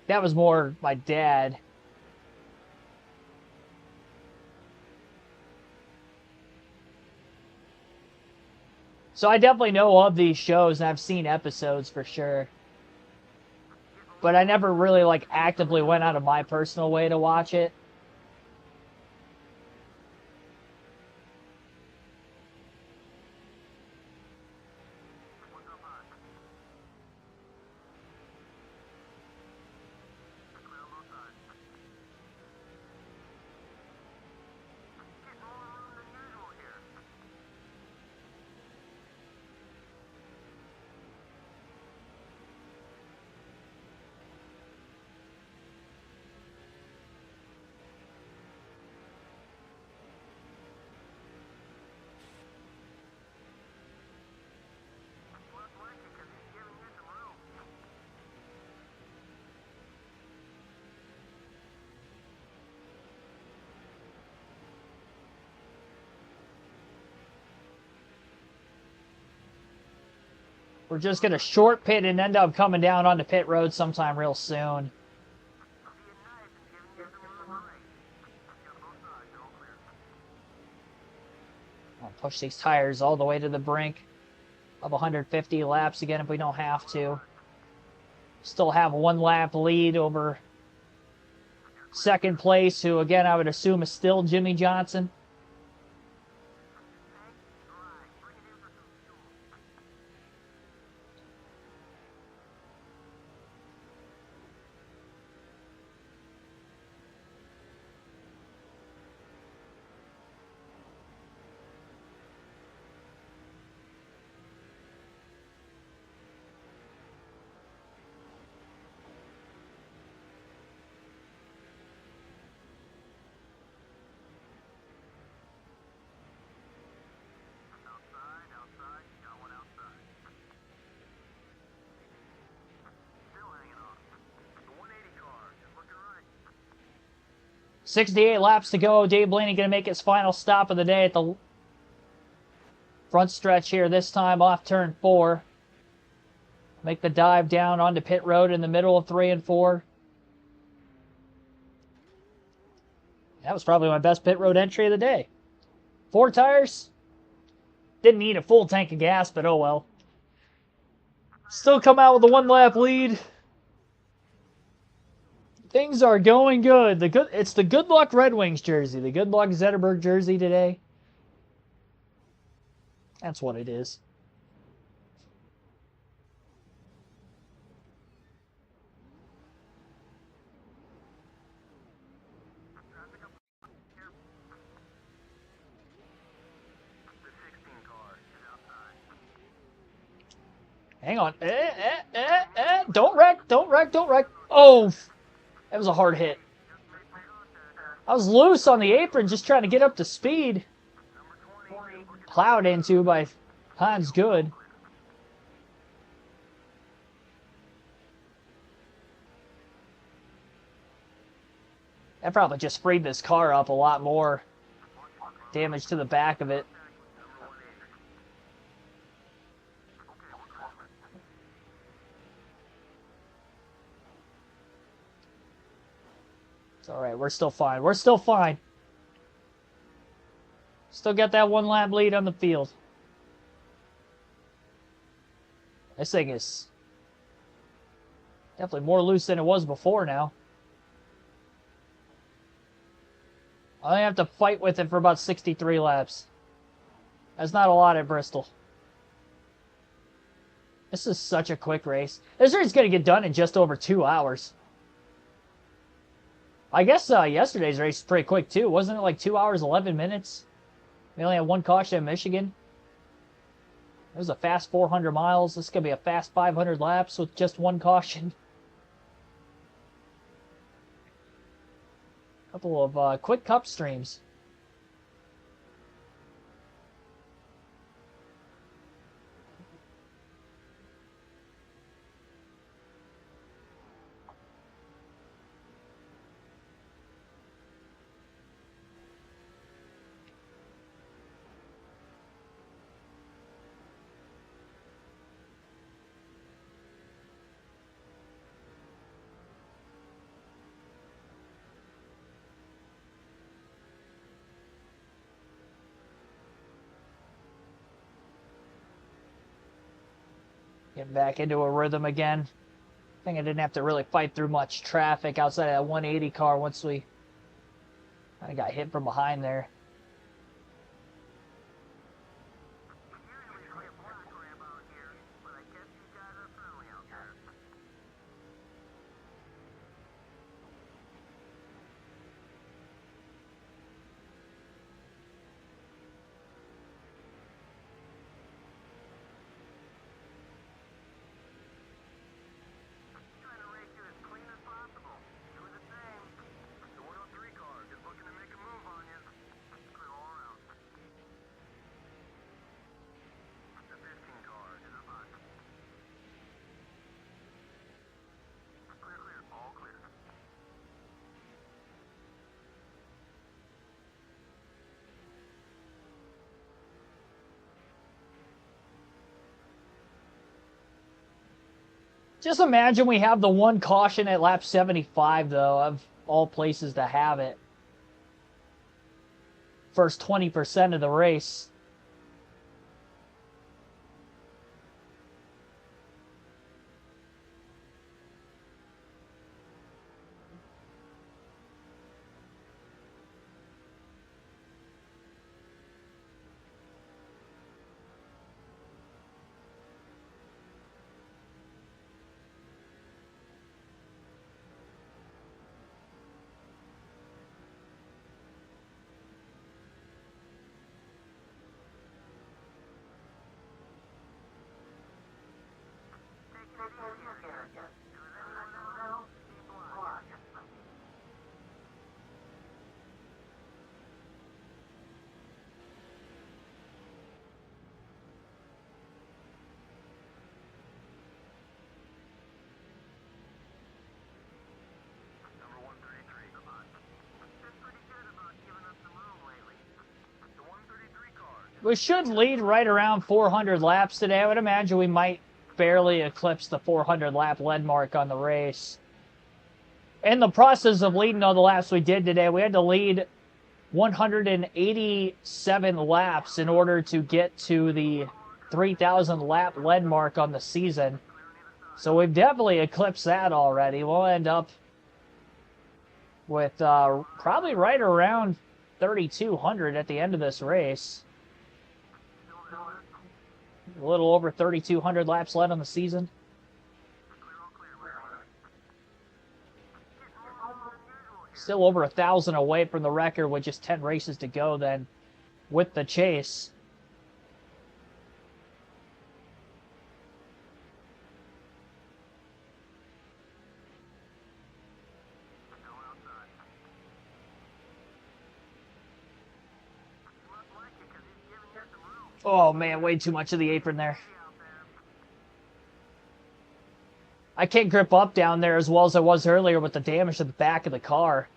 That was more my dad. So I definitely know of these shows, and I've seen episodes for sure. But I never really, like, actively went out of my personal way to watch it. We're just going to short pit and end up coming down onto pit road sometime real soon. I'll push these tires all the way to the brink of 150 laps again if we don't have to. Still have 1 lap lead over second place, who again I would assume is still Jimmy Johnson. Outside, 68 laps to go. Dave Blaney going to make his final stop of the day at the front stretch here, this time off turn 4. Make the dive down onto pit road in the middle of 3 and 4. That was probably my best pit road entry of the day. 4 tires. Didn't need a full tank of gas, but oh well. Still come out with a 1 lap lead. Things are going good. It's the Good Luck Red Wings jersey. The Good Luck Zetterberg jersey today. That's what it is. Hang on. Don't wreck. Don't wreck. Don't wreck. Oh, that was a hard hit. I was loose on the apron just trying to get up to speed. Plowed into by Hans Good. That probably just freed this car up a lot more. Damage to the back of it. alright. We're still fine. We're still fine. Still got that 1 lap lead on the field. This thing is definitely more loose than it was before now. I only have to fight with it for about 63 laps. That's not a lot at Bristol. This is such a quick race. This race is going to get done in just over 2 hours. I guess yesterday's race was pretty quick too. Wasn't it like 2 hours, 11 minutes? We only had 1 caution in Michigan. It was a fast 400 miles. This is going to be a fast 500 laps with just 1 caution. Couple of quick cup streams. Getting back into a rhythm again. I think I didn't have to really fight through much traffic outside of that 180 car once we kind of got hit from behind there. Just imagine we have the 1 caution at lap 75, though, of all places to have it. First 20% of the race. We should lead right around 400 laps today. I would imagine we might barely eclipse the 400 lap lead mark on the race. In the process of leading all the laps we did today, we had to lead 187 laps in order to get to the 3,000 lap lead mark on the season. So we've definitely eclipsed that already. We'll end up with probably right around 3,200 at the end of this race. A little over 3,200 laps led on the season. Still over 1,000 away from the record with just 10 races to go then with the chase. Oh man, way too much of the apron there. I can't grip up down there as well as I was earlier with the damage to the back of the car.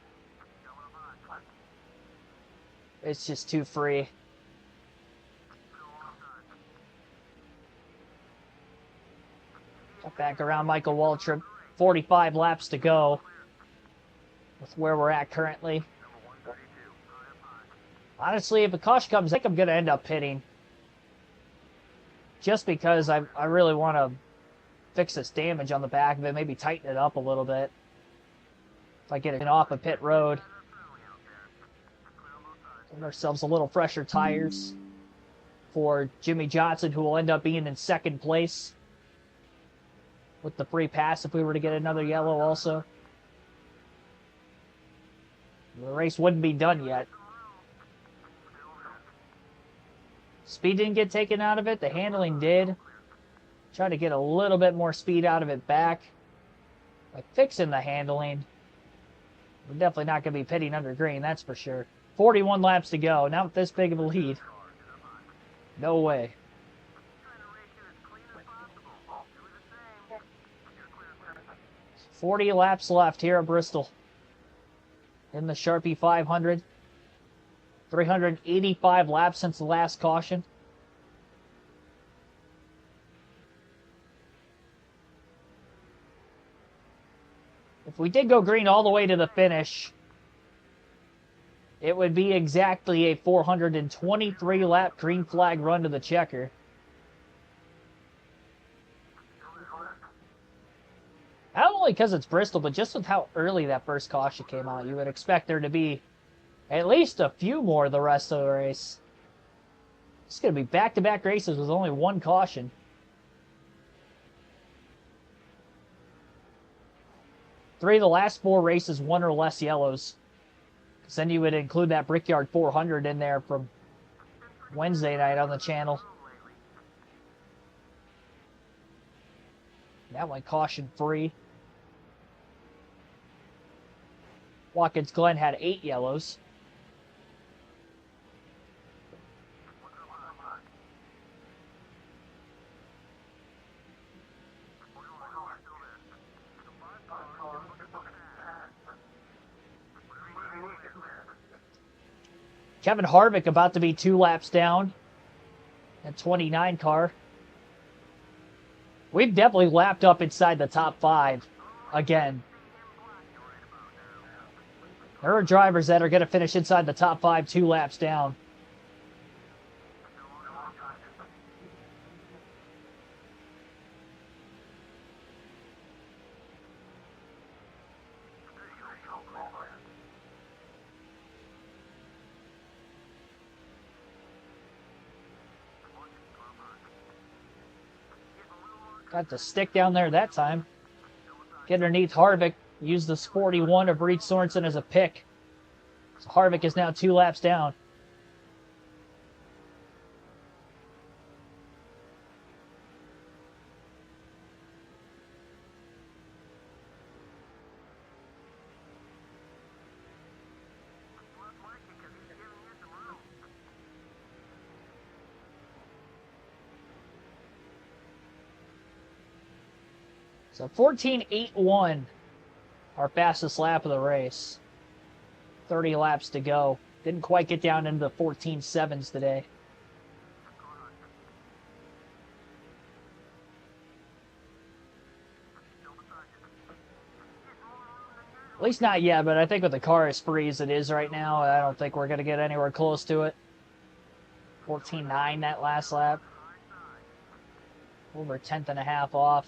It's just too free. Got back around Michael Waltrip. 45 laps to go. with where we're at currently. Honestly, if a caution comes, I think I'm going to end up pitting. Just because I really want to fix this damage on the back of it, maybe tighten it up a little bit. If I get it off a pit road. Give ourselves a little fresher tires for Jimmy Johnson, who will end up being in second place with the free pass if we were to get another yellow also. The race wouldn't be done yet. Speed didn't get taken out of it. The handling did. Try to get a little bit more speed out of it back by fixing the handling. We're definitely not going to be pitting under green, that's for sure. 41 laps to go. Not with this big of a lead. No way. "40 laps left here at Bristol in the Sharpie 500. 385 laps since the last caution. If we did go green all the way to the finish, it would be exactly a 423 lap green flag run to the checker. Not only because it's Bristol, but just with how early that first caution came out, you would expect there to be at least a few more the rest of the race. It's going to be back-to-back races with only one caution. Three of the last four races, one or less yellows. Because then you would include that Brickyard 400 in there from Wednesday night on the channel. That one caution-free. Watkins Glen had 8 yellows. Kevin Harvick about to be 2 laps down at 29 car. We've definitely lapped up inside the top 5 again. There are drivers that are going to finish inside the top 5 2 laps down. Got the stick down there that time. Get underneath Harvick. Use the 41 of Reed Sorensen as a pick. So Harvick is now 2 laps down. So 14.81, our fastest lap of the race. 30 laps to go. Didn't quite get down into the 14.7s today. At least not yet, but I think with the car as free as it is right now, I don't think we're going to get anywhere close to it. 14.9 that last lap. Over a tenth and a half off.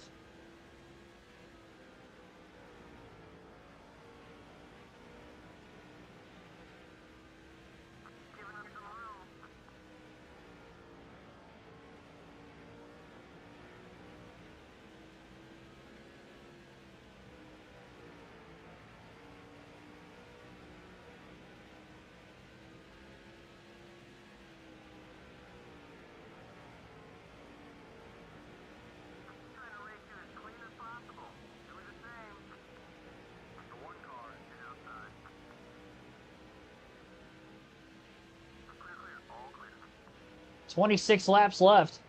.26 laps left.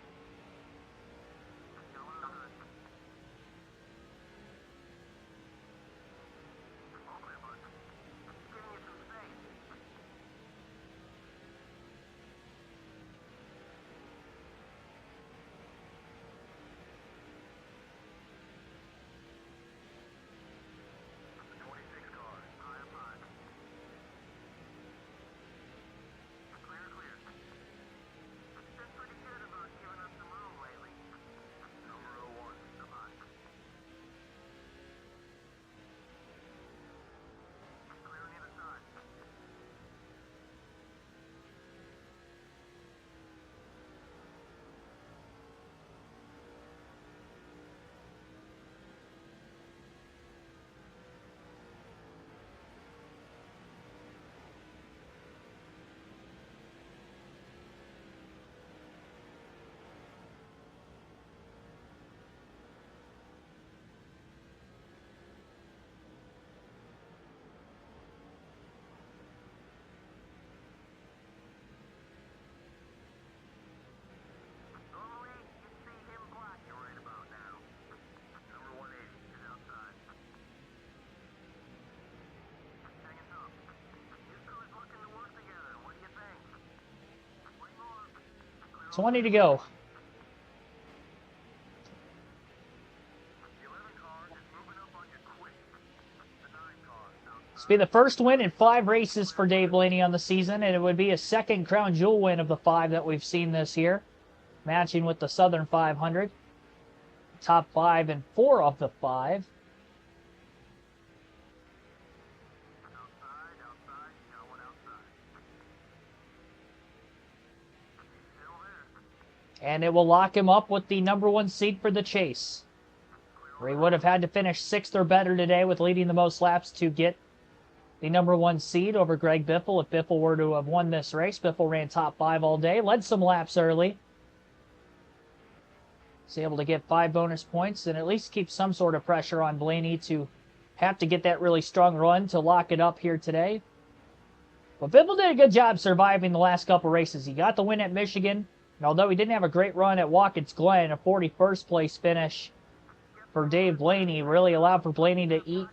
20 to go. This will be the first win in 5 races for Dave Blaney on the season, and it would be a second crown jewel win of the 5 that we've seen this year, matching with the Southern 500. Top 5 in 4 of the 5. And it will lock him up with the #1 seed for the chase, where he would have had to finish 6th or better today with leading the most laps to get the #1 seed over Greg Biffle. If Biffle were to have won this race, Biffle ran top 5 all day, led some laps early. Was able to get 5 bonus points and at least keep some sort of pressure on Blaney to have to get that really strong run to lock it up here today. But Biffle did a good job surviving the last couple races. He got the win at Michigan, and although he didn't have a great run at Watkins Glen, a 41st place finish for Dave Blaney really allowed for Blaney to eat,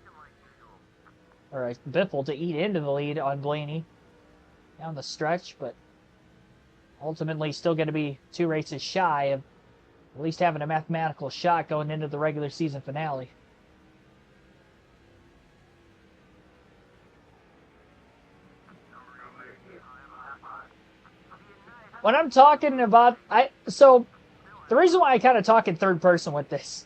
or Biffle to eat into the lead on Blaney down the stretch, but ultimately still going to be 2 races shy of at least having a mathematical shot going into the regular season finale. When I'm talking about, so the reason why I kind of talk in third person with this,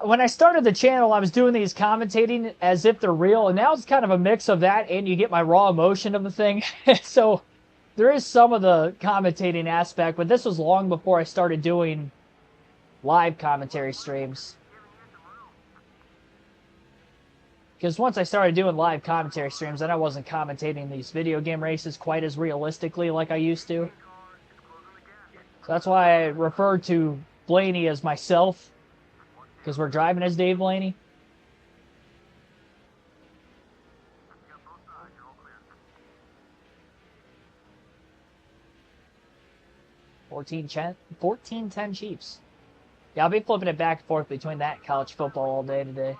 when I started the channel, I was doing these commentating as if they're real, and now it's kind of a mix of that, and you get my raw emotion of the thing. So there is some of the commentating aspect, but this was long before I started doing live commentary streams. Because once I started doing live commentary streams, then I wasn't commentating these video game races quite as realistically like I used to. So that's why I refer to Blaney as myself, because we're driving as Dave Blaney. $14.10 Chiefs. Yeah, I'll be flipping it back and forth between that and college football all day today.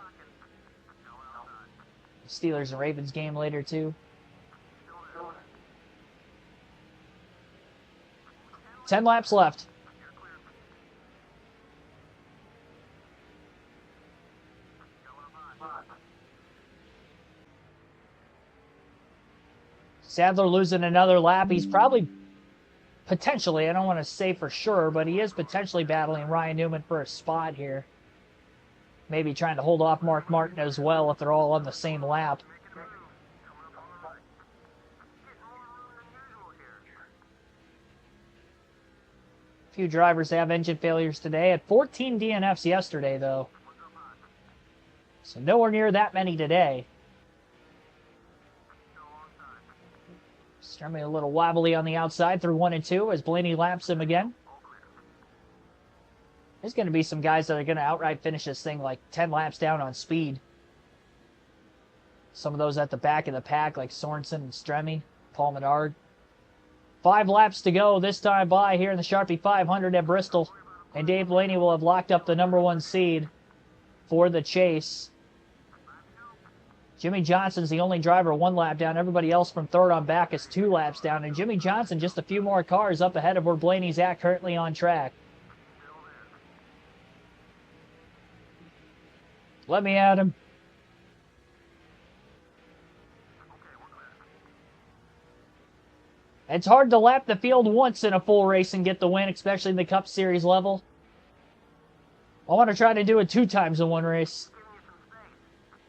Steelers and Ravens game later too. 10 laps left. Sadler losing another lap. He's probably potentially, I don't want to say for sure, but he is potentially battling Ryan Newman for a spot here. Maybe trying to hold off Mark Martin as well if they're all on the same lap. A few drivers have engine failures today. Had 14 DNFs yesterday, though. So nowhere near that many today. Starting a little wobbly on the outside through 1 and 2 as Blaney laps him again. There's going to be some guys that are going to outright finish this thing like 10 laps down on speed. Some of those at the back of the pack like Sorensen and Stremme, Paul Menard. 5 laps to go this time by here in the Sharpie 500 at Bristol. And Dave Blaney will have locked up the #1 seed for the chase. Jimmy Johnson's the only driver 1 lap down. Everybody else from third on back is 2 laps down. And Jimmy Johnson just a few more cars up ahead of where Blaney's at currently on track. Let me at him. It's hard to lap the field once in a full race and get the win, especially in the Cup Series level. I want to try to do it 2 times in 1 race.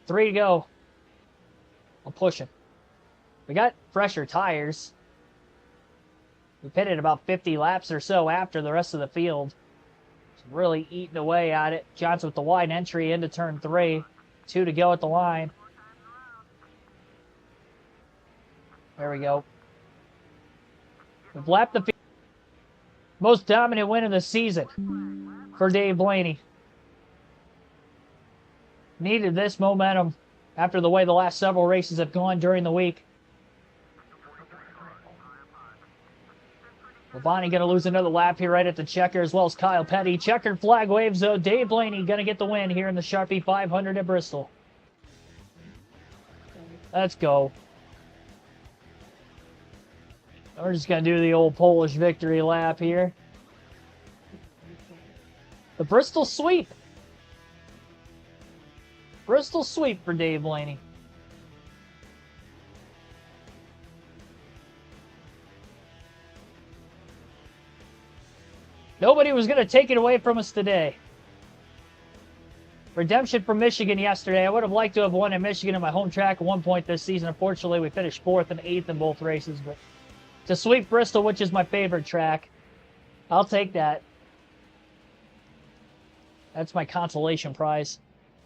3 to go. I'm pushing. We got fresher tires. We pitted about 50 laps or so after the rest of the field. Really eating away at it. Johnson with the wide entry into turn 3. 2 to go at the line. There we go. We've lapped the field. Most dominant win of the season for Dave Blaney. Needed this momentum after the way the last several races have gone during the week. Labonte going to lose another lap here right at the checker, as well as Kyle Petty. Checkered flag waves, though. Dave Blaney going to get the win here in the Sharpie 500 at Bristol. Let's go. We're just going to do the old Polish victory lap here. The Bristol sweep. Bristol sweep for Dave Blaney. Nobody was going to take it away from us today. Redemption from Michigan yesterday. I would have liked to have won in Michigan in my home track at one point this season. Unfortunately, we finished 4th and 8th in both races. But to sweep Bristol, which is my favorite track, I'll take that. That's my consolation prize.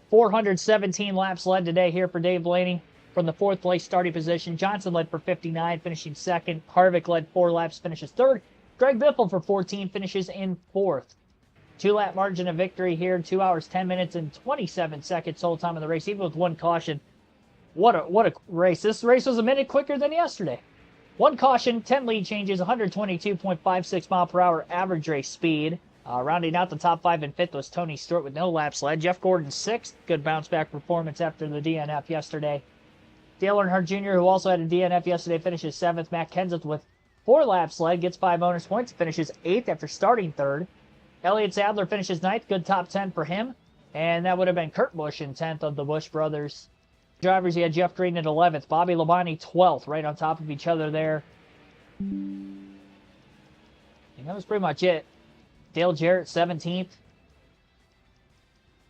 417 laps led today here for Dave Blaney from the 4th place starting position. Johnson led for 59, finishing 2nd. Harvick led 4 laps, finishes 3rd. Greg Biffle for 14 finishes in 4th. 2-lap margin of victory here, 2 hours, 10 minutes, and 27 seconds whole time in the race, even with 1 caution. What a race. This race was a minute quicker than yesterday. 1 caution, 10 lead changes, 122.56 mile per hour average race speed. Rounding out the top 5 and 5th was Tony Stewart with no laps led. Jeff Gordon 6th. Good bounce back performance after the DNF yesterday. Dale Earnhardt Jr., who also had a DNF yesterday, finishes 7th. Matt Kenseth with 4 laps led, gets 5 bonus points, finishes 8th after starting 3rd. Elliott Sadler finishes 9th, good top 10 for him. And that would have been Kurt Busch in 10th of the Busch brothers. Drivers, he had Jeff Green at 11th, Bobby Labonte 12th, right on top of each other there. And that was pretty much it. Dale Jarrett 17th.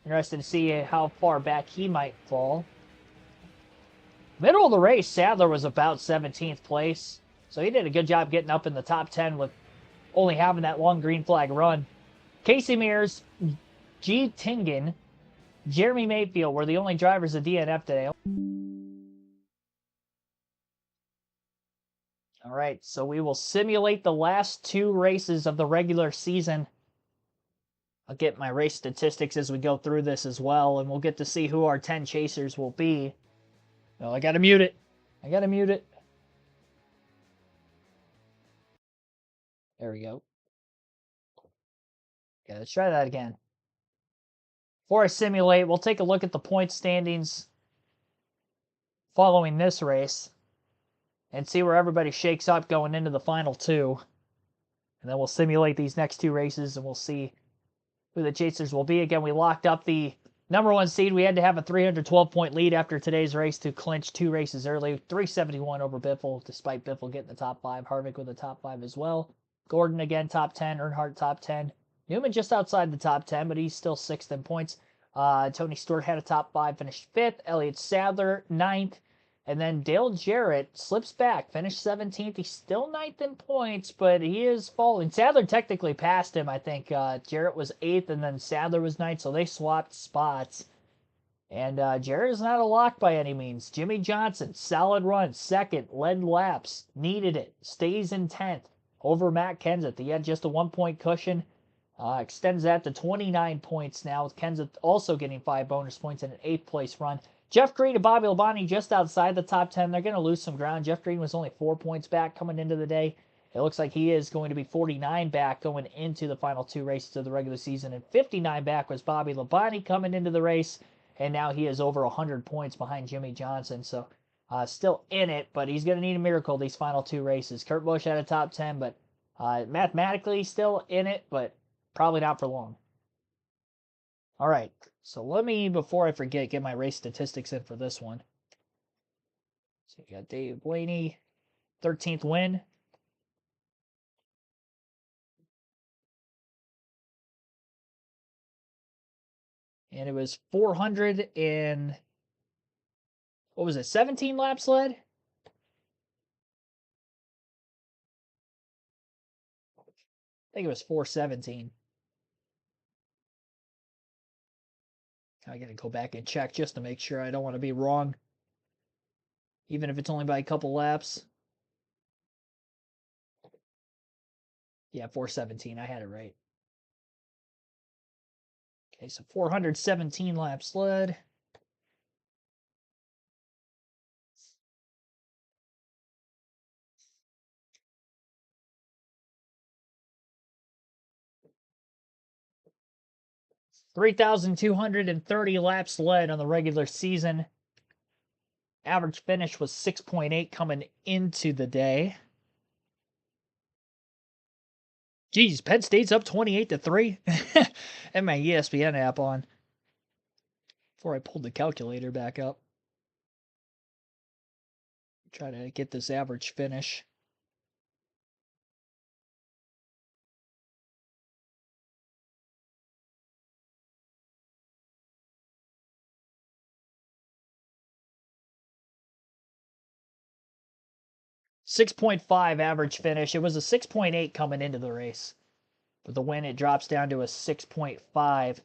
Interested to see how far back he might fall. Middle of the race, Sadler was about 17th place. So he did a good job getting up in the top 10 with only having that long green flag run. Casey Mears, G. Tingen, Jeremy Mayfield were the only drivers of DNF today. All right, so we will simulate the last 2 races of the regular season. I'll get my race statistics as we go through this as well, and we'll get to see who our 10 chasers will be. Oh, I gotta mute it. There we go. Okay, let's try that again. Before I simulate, we'll take a look at the point standings following this race and see where everybody shakes up going into the final 2. And then we'll simulate these next 2 races and we'll see who the chasers will be. Again, we locked up the number 1 seed. We had to have a 312-point lead after today's race to clinch 2 races early. 371 over Biffle, despite Biffle getting the top 5. Harvick with the top 5 as well. Gordon again, top 10. Earnhardt, top 10. Newman just outside the top 10, but he's still 6th in points. Tony Stewart had a top 5, finished 5th. Elliott Sadler, 9th. And then Dale Jarrett slips back, finished 17th. He's still 9th in points, but he is falling. Sadler technically passed him, I think. Jarrett was 8th, and then Sadler was 9th, so they swapped spots. And Jarrett is not a lock by any means. Jimmy Johnson, solid run, 2nd, led laps, needed it, stays in 10th over Matt Kenseth. He had just a 1-point cushion. Extends that to 29 points now, with Kenseth also getting 5 bonus points in an 8th place run. Jeff Green and Bobby Labonte just outside the top 10. They're going to lose some ground. Jeff Green was only 4 points back coming into the day. It looks like he is going to be 49 back going into the final 2 races of the regular season. And 59 back was Bobby Labonte coming into the race. And now he is over 100 points behind Jimmy Johnson. So still in it, but he's going to need a miracle these final 2 races. Kurt Busch had a top 10, but mathematically still in it, but probably not for long. All right, so let me, before I forget, get my race statistics in for this one. So you got Dave Blaney, 13th win. And it was 400 and, 17 laps led? I think it was 417. I gotta go back and check just to make sure. I don't want to be wrong, even if it's only by a couple laps. Yeah, 417. I had it right. Okay, so 417 laps led. (3,230 laps led on the regular season. Average finish was 6.8 coming into the day. Geez, Penn State's up 28-3. And my ESPN app on before I pulled the calculator back up. Try to get this average finish. .5 average finish. It was a 6.8 coming into the race. With the win, it drops down to a 6.5.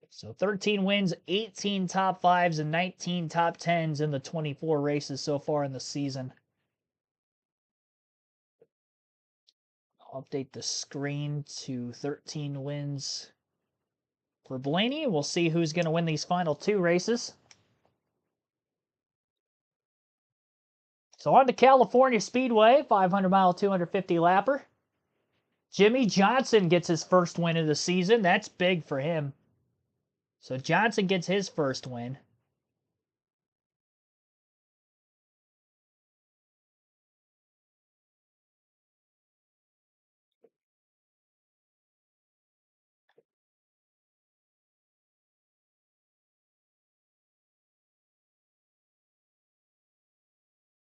So 13 wins, 18 top 5s, and 19 top 10s in the 24 races so far in the season. I'll update the screen to 13 wins for Blaney. We'll see who's going to win these final 2 races. So on to California Speedway, 500-mile, 250-lapper. Jimmy Johnson gets his first win of the season. That's big for him. So Johnson gets his first win.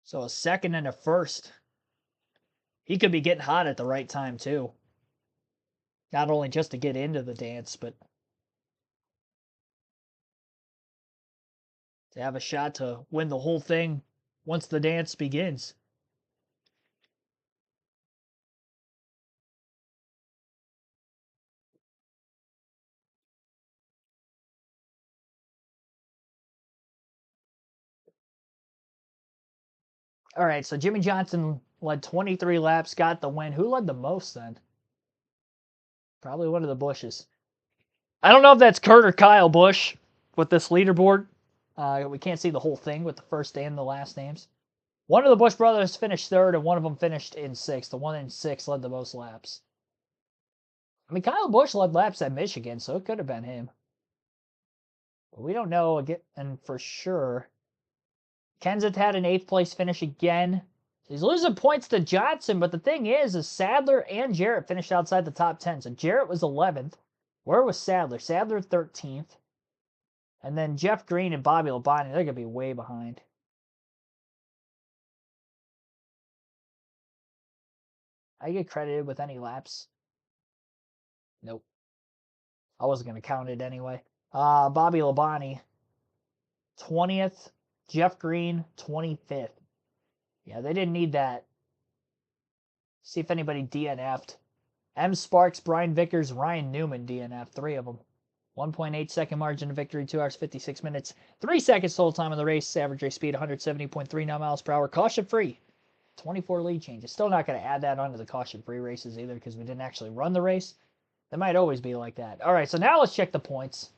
So a second and a first. He could be getting hot at the right time, too. Not only just to get into the dance, but to have a shot to win the whole thing once the dance begins. All right, so Jimmy Johnson led 23 laps, got the win. Who led the most then? Probably one of the Bushes. I don't know if that's Kurt or Kyle Busch with this leaderboard. We can't see the whole thing with the first and the last names. One of the Busch brothers finished third, and one of them finished in sixth. The one in sixth led the most laps. I mean, Kyle Busch led laps at Michigan, so it could have been him. But we don't know again for sure. Kenseth had an 8th place finish again. So he's losing points to Johnson, but the thing is Sadler and Jarrett finished outside the top 10. So Jarrett was 11th. Where was Sadler? Sadler 13th. And then Jeff Green and Bobby Labonte, they're going to be way behind. I get credited with any laps? Nope. I wasn't going to count it anyway. Bobby Labonte, 20th. Jeff Green, 25th. Yeah, they didn't need that. See if anybody DNF'd. M. Sparks, Brian Vickers, Ryan Newman DNF'd. 3 of them. 1.8 second margin of victory, 2 hours, 56 minutes. 3 seconds total time in the race. Average race speed, 170.39 miles per hour. Caution free. 24 lead changes. Still not going to add that onto the caution free races either because we didn't actually run the race. They might always be like that. All right, so now let's check the points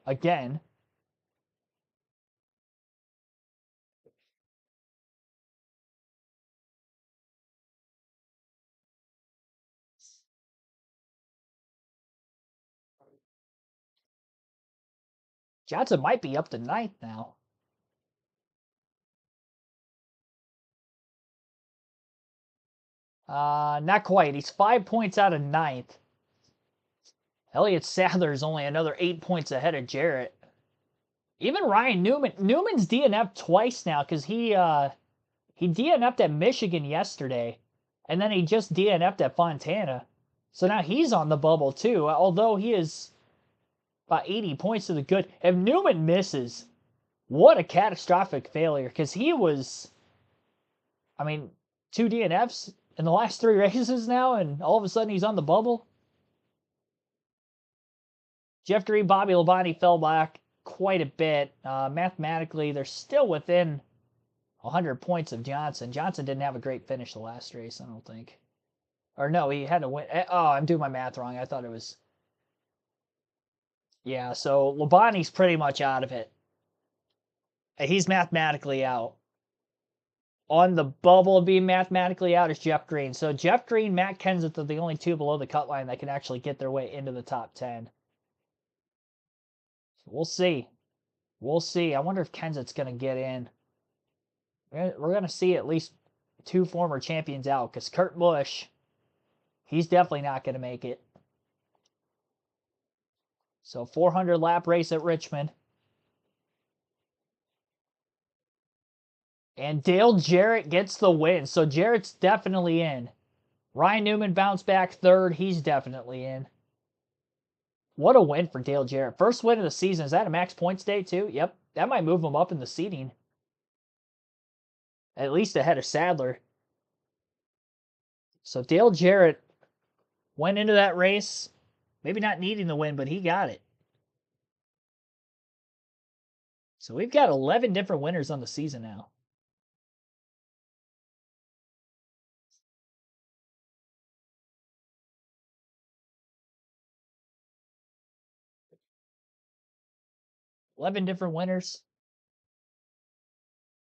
again. Johnson might be up to 9th now. Not quite. He's 5 points out of 9th. Elliott Sadler is only another 8 points ahead of Jarrett. Even Ryan Newman's DNF'd twice now because he DNF'd at Michigan yesterday, and then he just DNF'd at Fontana. So now he's on the bubble too, although he is about 80 points to the good. If Newman misses, what a catastrophic failure because he was, I mean, 2 DNFs in the last 3 races now, and all of a sudden he's on the bubble. Jeff Green, Bobby Labonte fell back quite a bit. Mathematically, they're still within 100 points of Johnson. Johnson didn't have a great finish the last race, I don't think. Or no, he had to win. Oh, I'm doing my math wrong. I thought it was... Yeah, so Labonte's pretty much out of it. He's mathematically out. On the bubble of being mathematically out is Jeff Green. So Jeff Green, Matt Kenseth are the only 2 below the cut line that can actually get their way into the top 10. So we'll see. We'll see. I wonder if Kenseth's going to get in. We're going to see at least 2 former champions out because Kurt Busch He's definitely not going to make it. So 400 lap race at Richmond. And Dale Jarrett gets the win. So Jarrett's definitely in. Ryan Newman bounced back third. He's definitely in. What a win for Dale Jarrett. First win of the season. Is that a max points day too? Yep. That might move him up in the seeding. At least ahead of Sadler. So Dale Jarrett went into that race, maybe not needing the win, but he got it. So we've got 11 different winners on the season now. Different winners.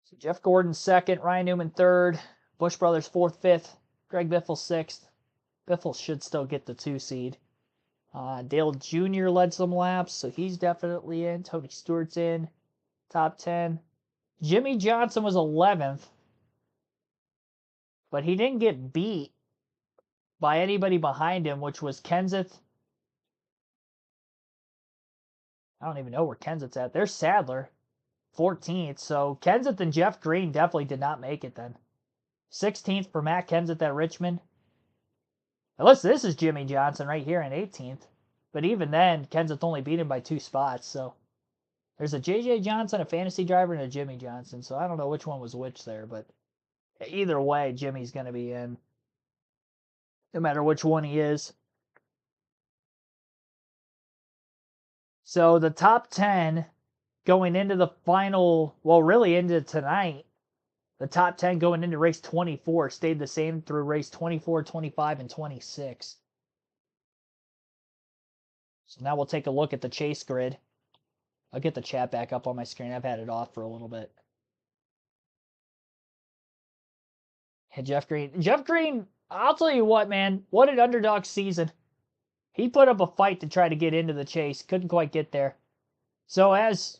So Jeff Gordon second, Ryan Newman third, Busch Brothers fourth, fifth, Greg Biffle sixth. Biffle should still get the 2 seed. Dale Jr. led some laps, so he's definitely in. Tony Stewart's in. Top 10. Jimmy Johnson was 11th, but he didn't get beat by anybody behind him, which was Kenseth. I don't even know where Kenseth's at. There's Sadler, 14th. So Kenseth and Jeff Green definitely did not make it then. 16th for Matt Kenseth at Richmond. Unless this is Jimmy Johnson right here in 18th. But even then, Kenseth only beat him by 2 spots. So there's a J.J. Johnson, a fantasy driver, and a Jimmy Johnson. So I don't know which one was which there. But either way, Jimmy's going to be in. No matter which one he is. So the top 10 going into the final, well, really into tonight, the top 10 going into race 24 stayed the same through race 24, 25, and 26. So now we'll take a look at the chase grid. I'll get the chat back up on my screen. I've had it off for a little bit. And Jeff Green, I'll tell you what, man. What an underdog season. He put up a fight to try to get into the chase. Couldn't quite get there. So as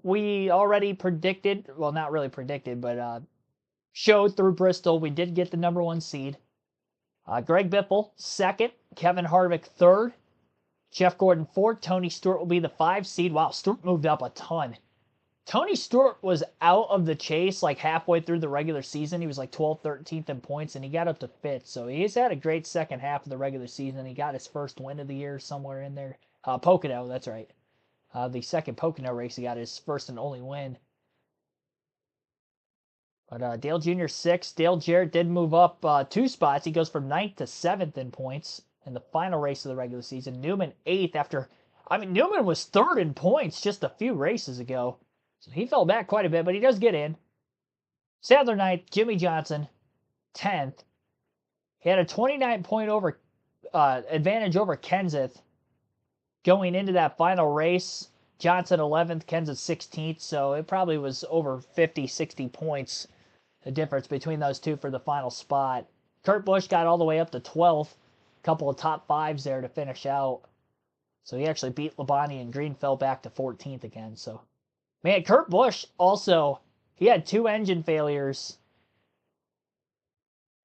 we already predicted, well, not really predicted, but showed through Bristol, we did get the number 1 seed. Greg Biffle, second. Kevin Harvick, third. Jeff Gordon, fourth. Tony Stewart will be the 5 seed. Wow, Stewart moved up a ton. Tony Stewart was out of the chase like halfway through the regular season. He was like 12th, 13th in points, and he got up to 5th. So he's had a great second half of the regular season. He got his first win of the year somewhere in there. Pocono, that's right. The second Pocono race, he got his first and only win. But Dale Jr. 6th. Dale Jarrett did move up 2 spots. He goes from 9th to 7th in points in the final race of the regular season. Newman 8th after, Newman was 3rd in points just a few races ago. So he fell back quite a bit, but he does get in. Sadler 9th. Jimmy Johnson 10th. He had a 29-point advantage over Kenseth going into that final race. Johnson 11th, Kenseth 16th, so it probably was over 50, 60 points, the difference between those two for the final spot. Kurt Busch got all the way up to 12th, a couple of top 5s there to finish out. So he actually beat Labonte, and Green fell back to 14th again. So, man, Kurt Busch also, he had 2 engine failures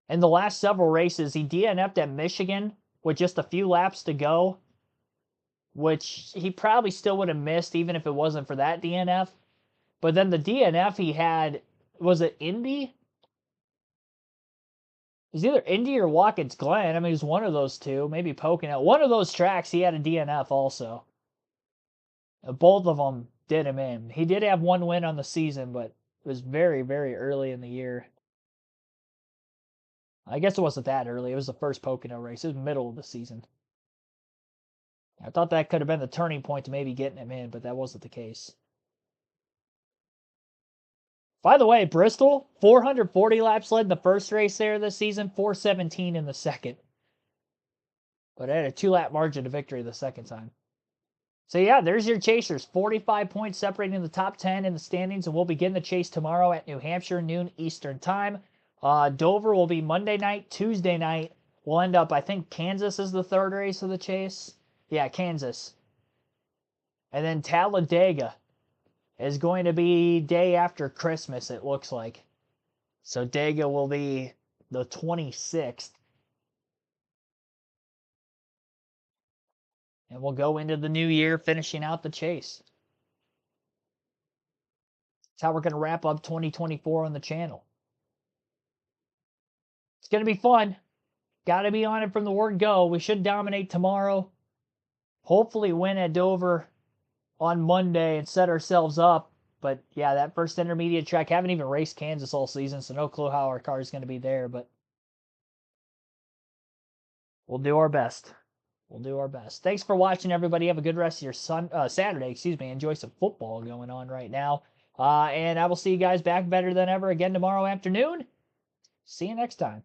in the last several races. He DNF'd at Michigan with just a few laps to go, which he probably still would have missed even if it wasn't for that DNF. But then the DNF he had, was it Indy? It was either Indy or Watkins Glen. It was one of those two, maybe Pocono. One of those tracks he had a DNF also. Both of them did him in. He did have 1 win on the season, but it was very, very early in the year. I guess it wasn't that early. It was the first Pocono race. It was middle of the season. I thought that could have been the turning point to maybe getting him in, but that wasn't the case. By the way, Bristol, 440 laps led in the first race there this season, 417 in the second. But I had a 2-lap margin to victory the second time. So yeah, there's your chasers. 45 points separating the top 10 in the standings, and we'll begin the chase tomorrow at New Hampshire, noon Eastern time. Dover will be Monday night. Tuesday night, we'll end up, I think Kansas is the 3rd race of the chase. Yeah, Kansas. And then Talladega is going to be day after Christmas, it looks like. So Dega will be the 26th. And we'll go into the new year finishing out the chase. That's how we're going to wrap up 2024 on the channel. It's going to be fun. Got to be on it from the word go. We should dominate tomorrow. Hopefully win at Dover on Monday and set ourselves up. But yeah, that first intermediate track, haven't even raced Kansas all season, so no clue how our car is going to be there, but we'll do our best. We'll do our best. Thanks for watching, everybody. Have a good rest of your Saturday. Enjoy some football going on right now. And I will see you guys back better than ever again tomorrow afternoon. See you next time.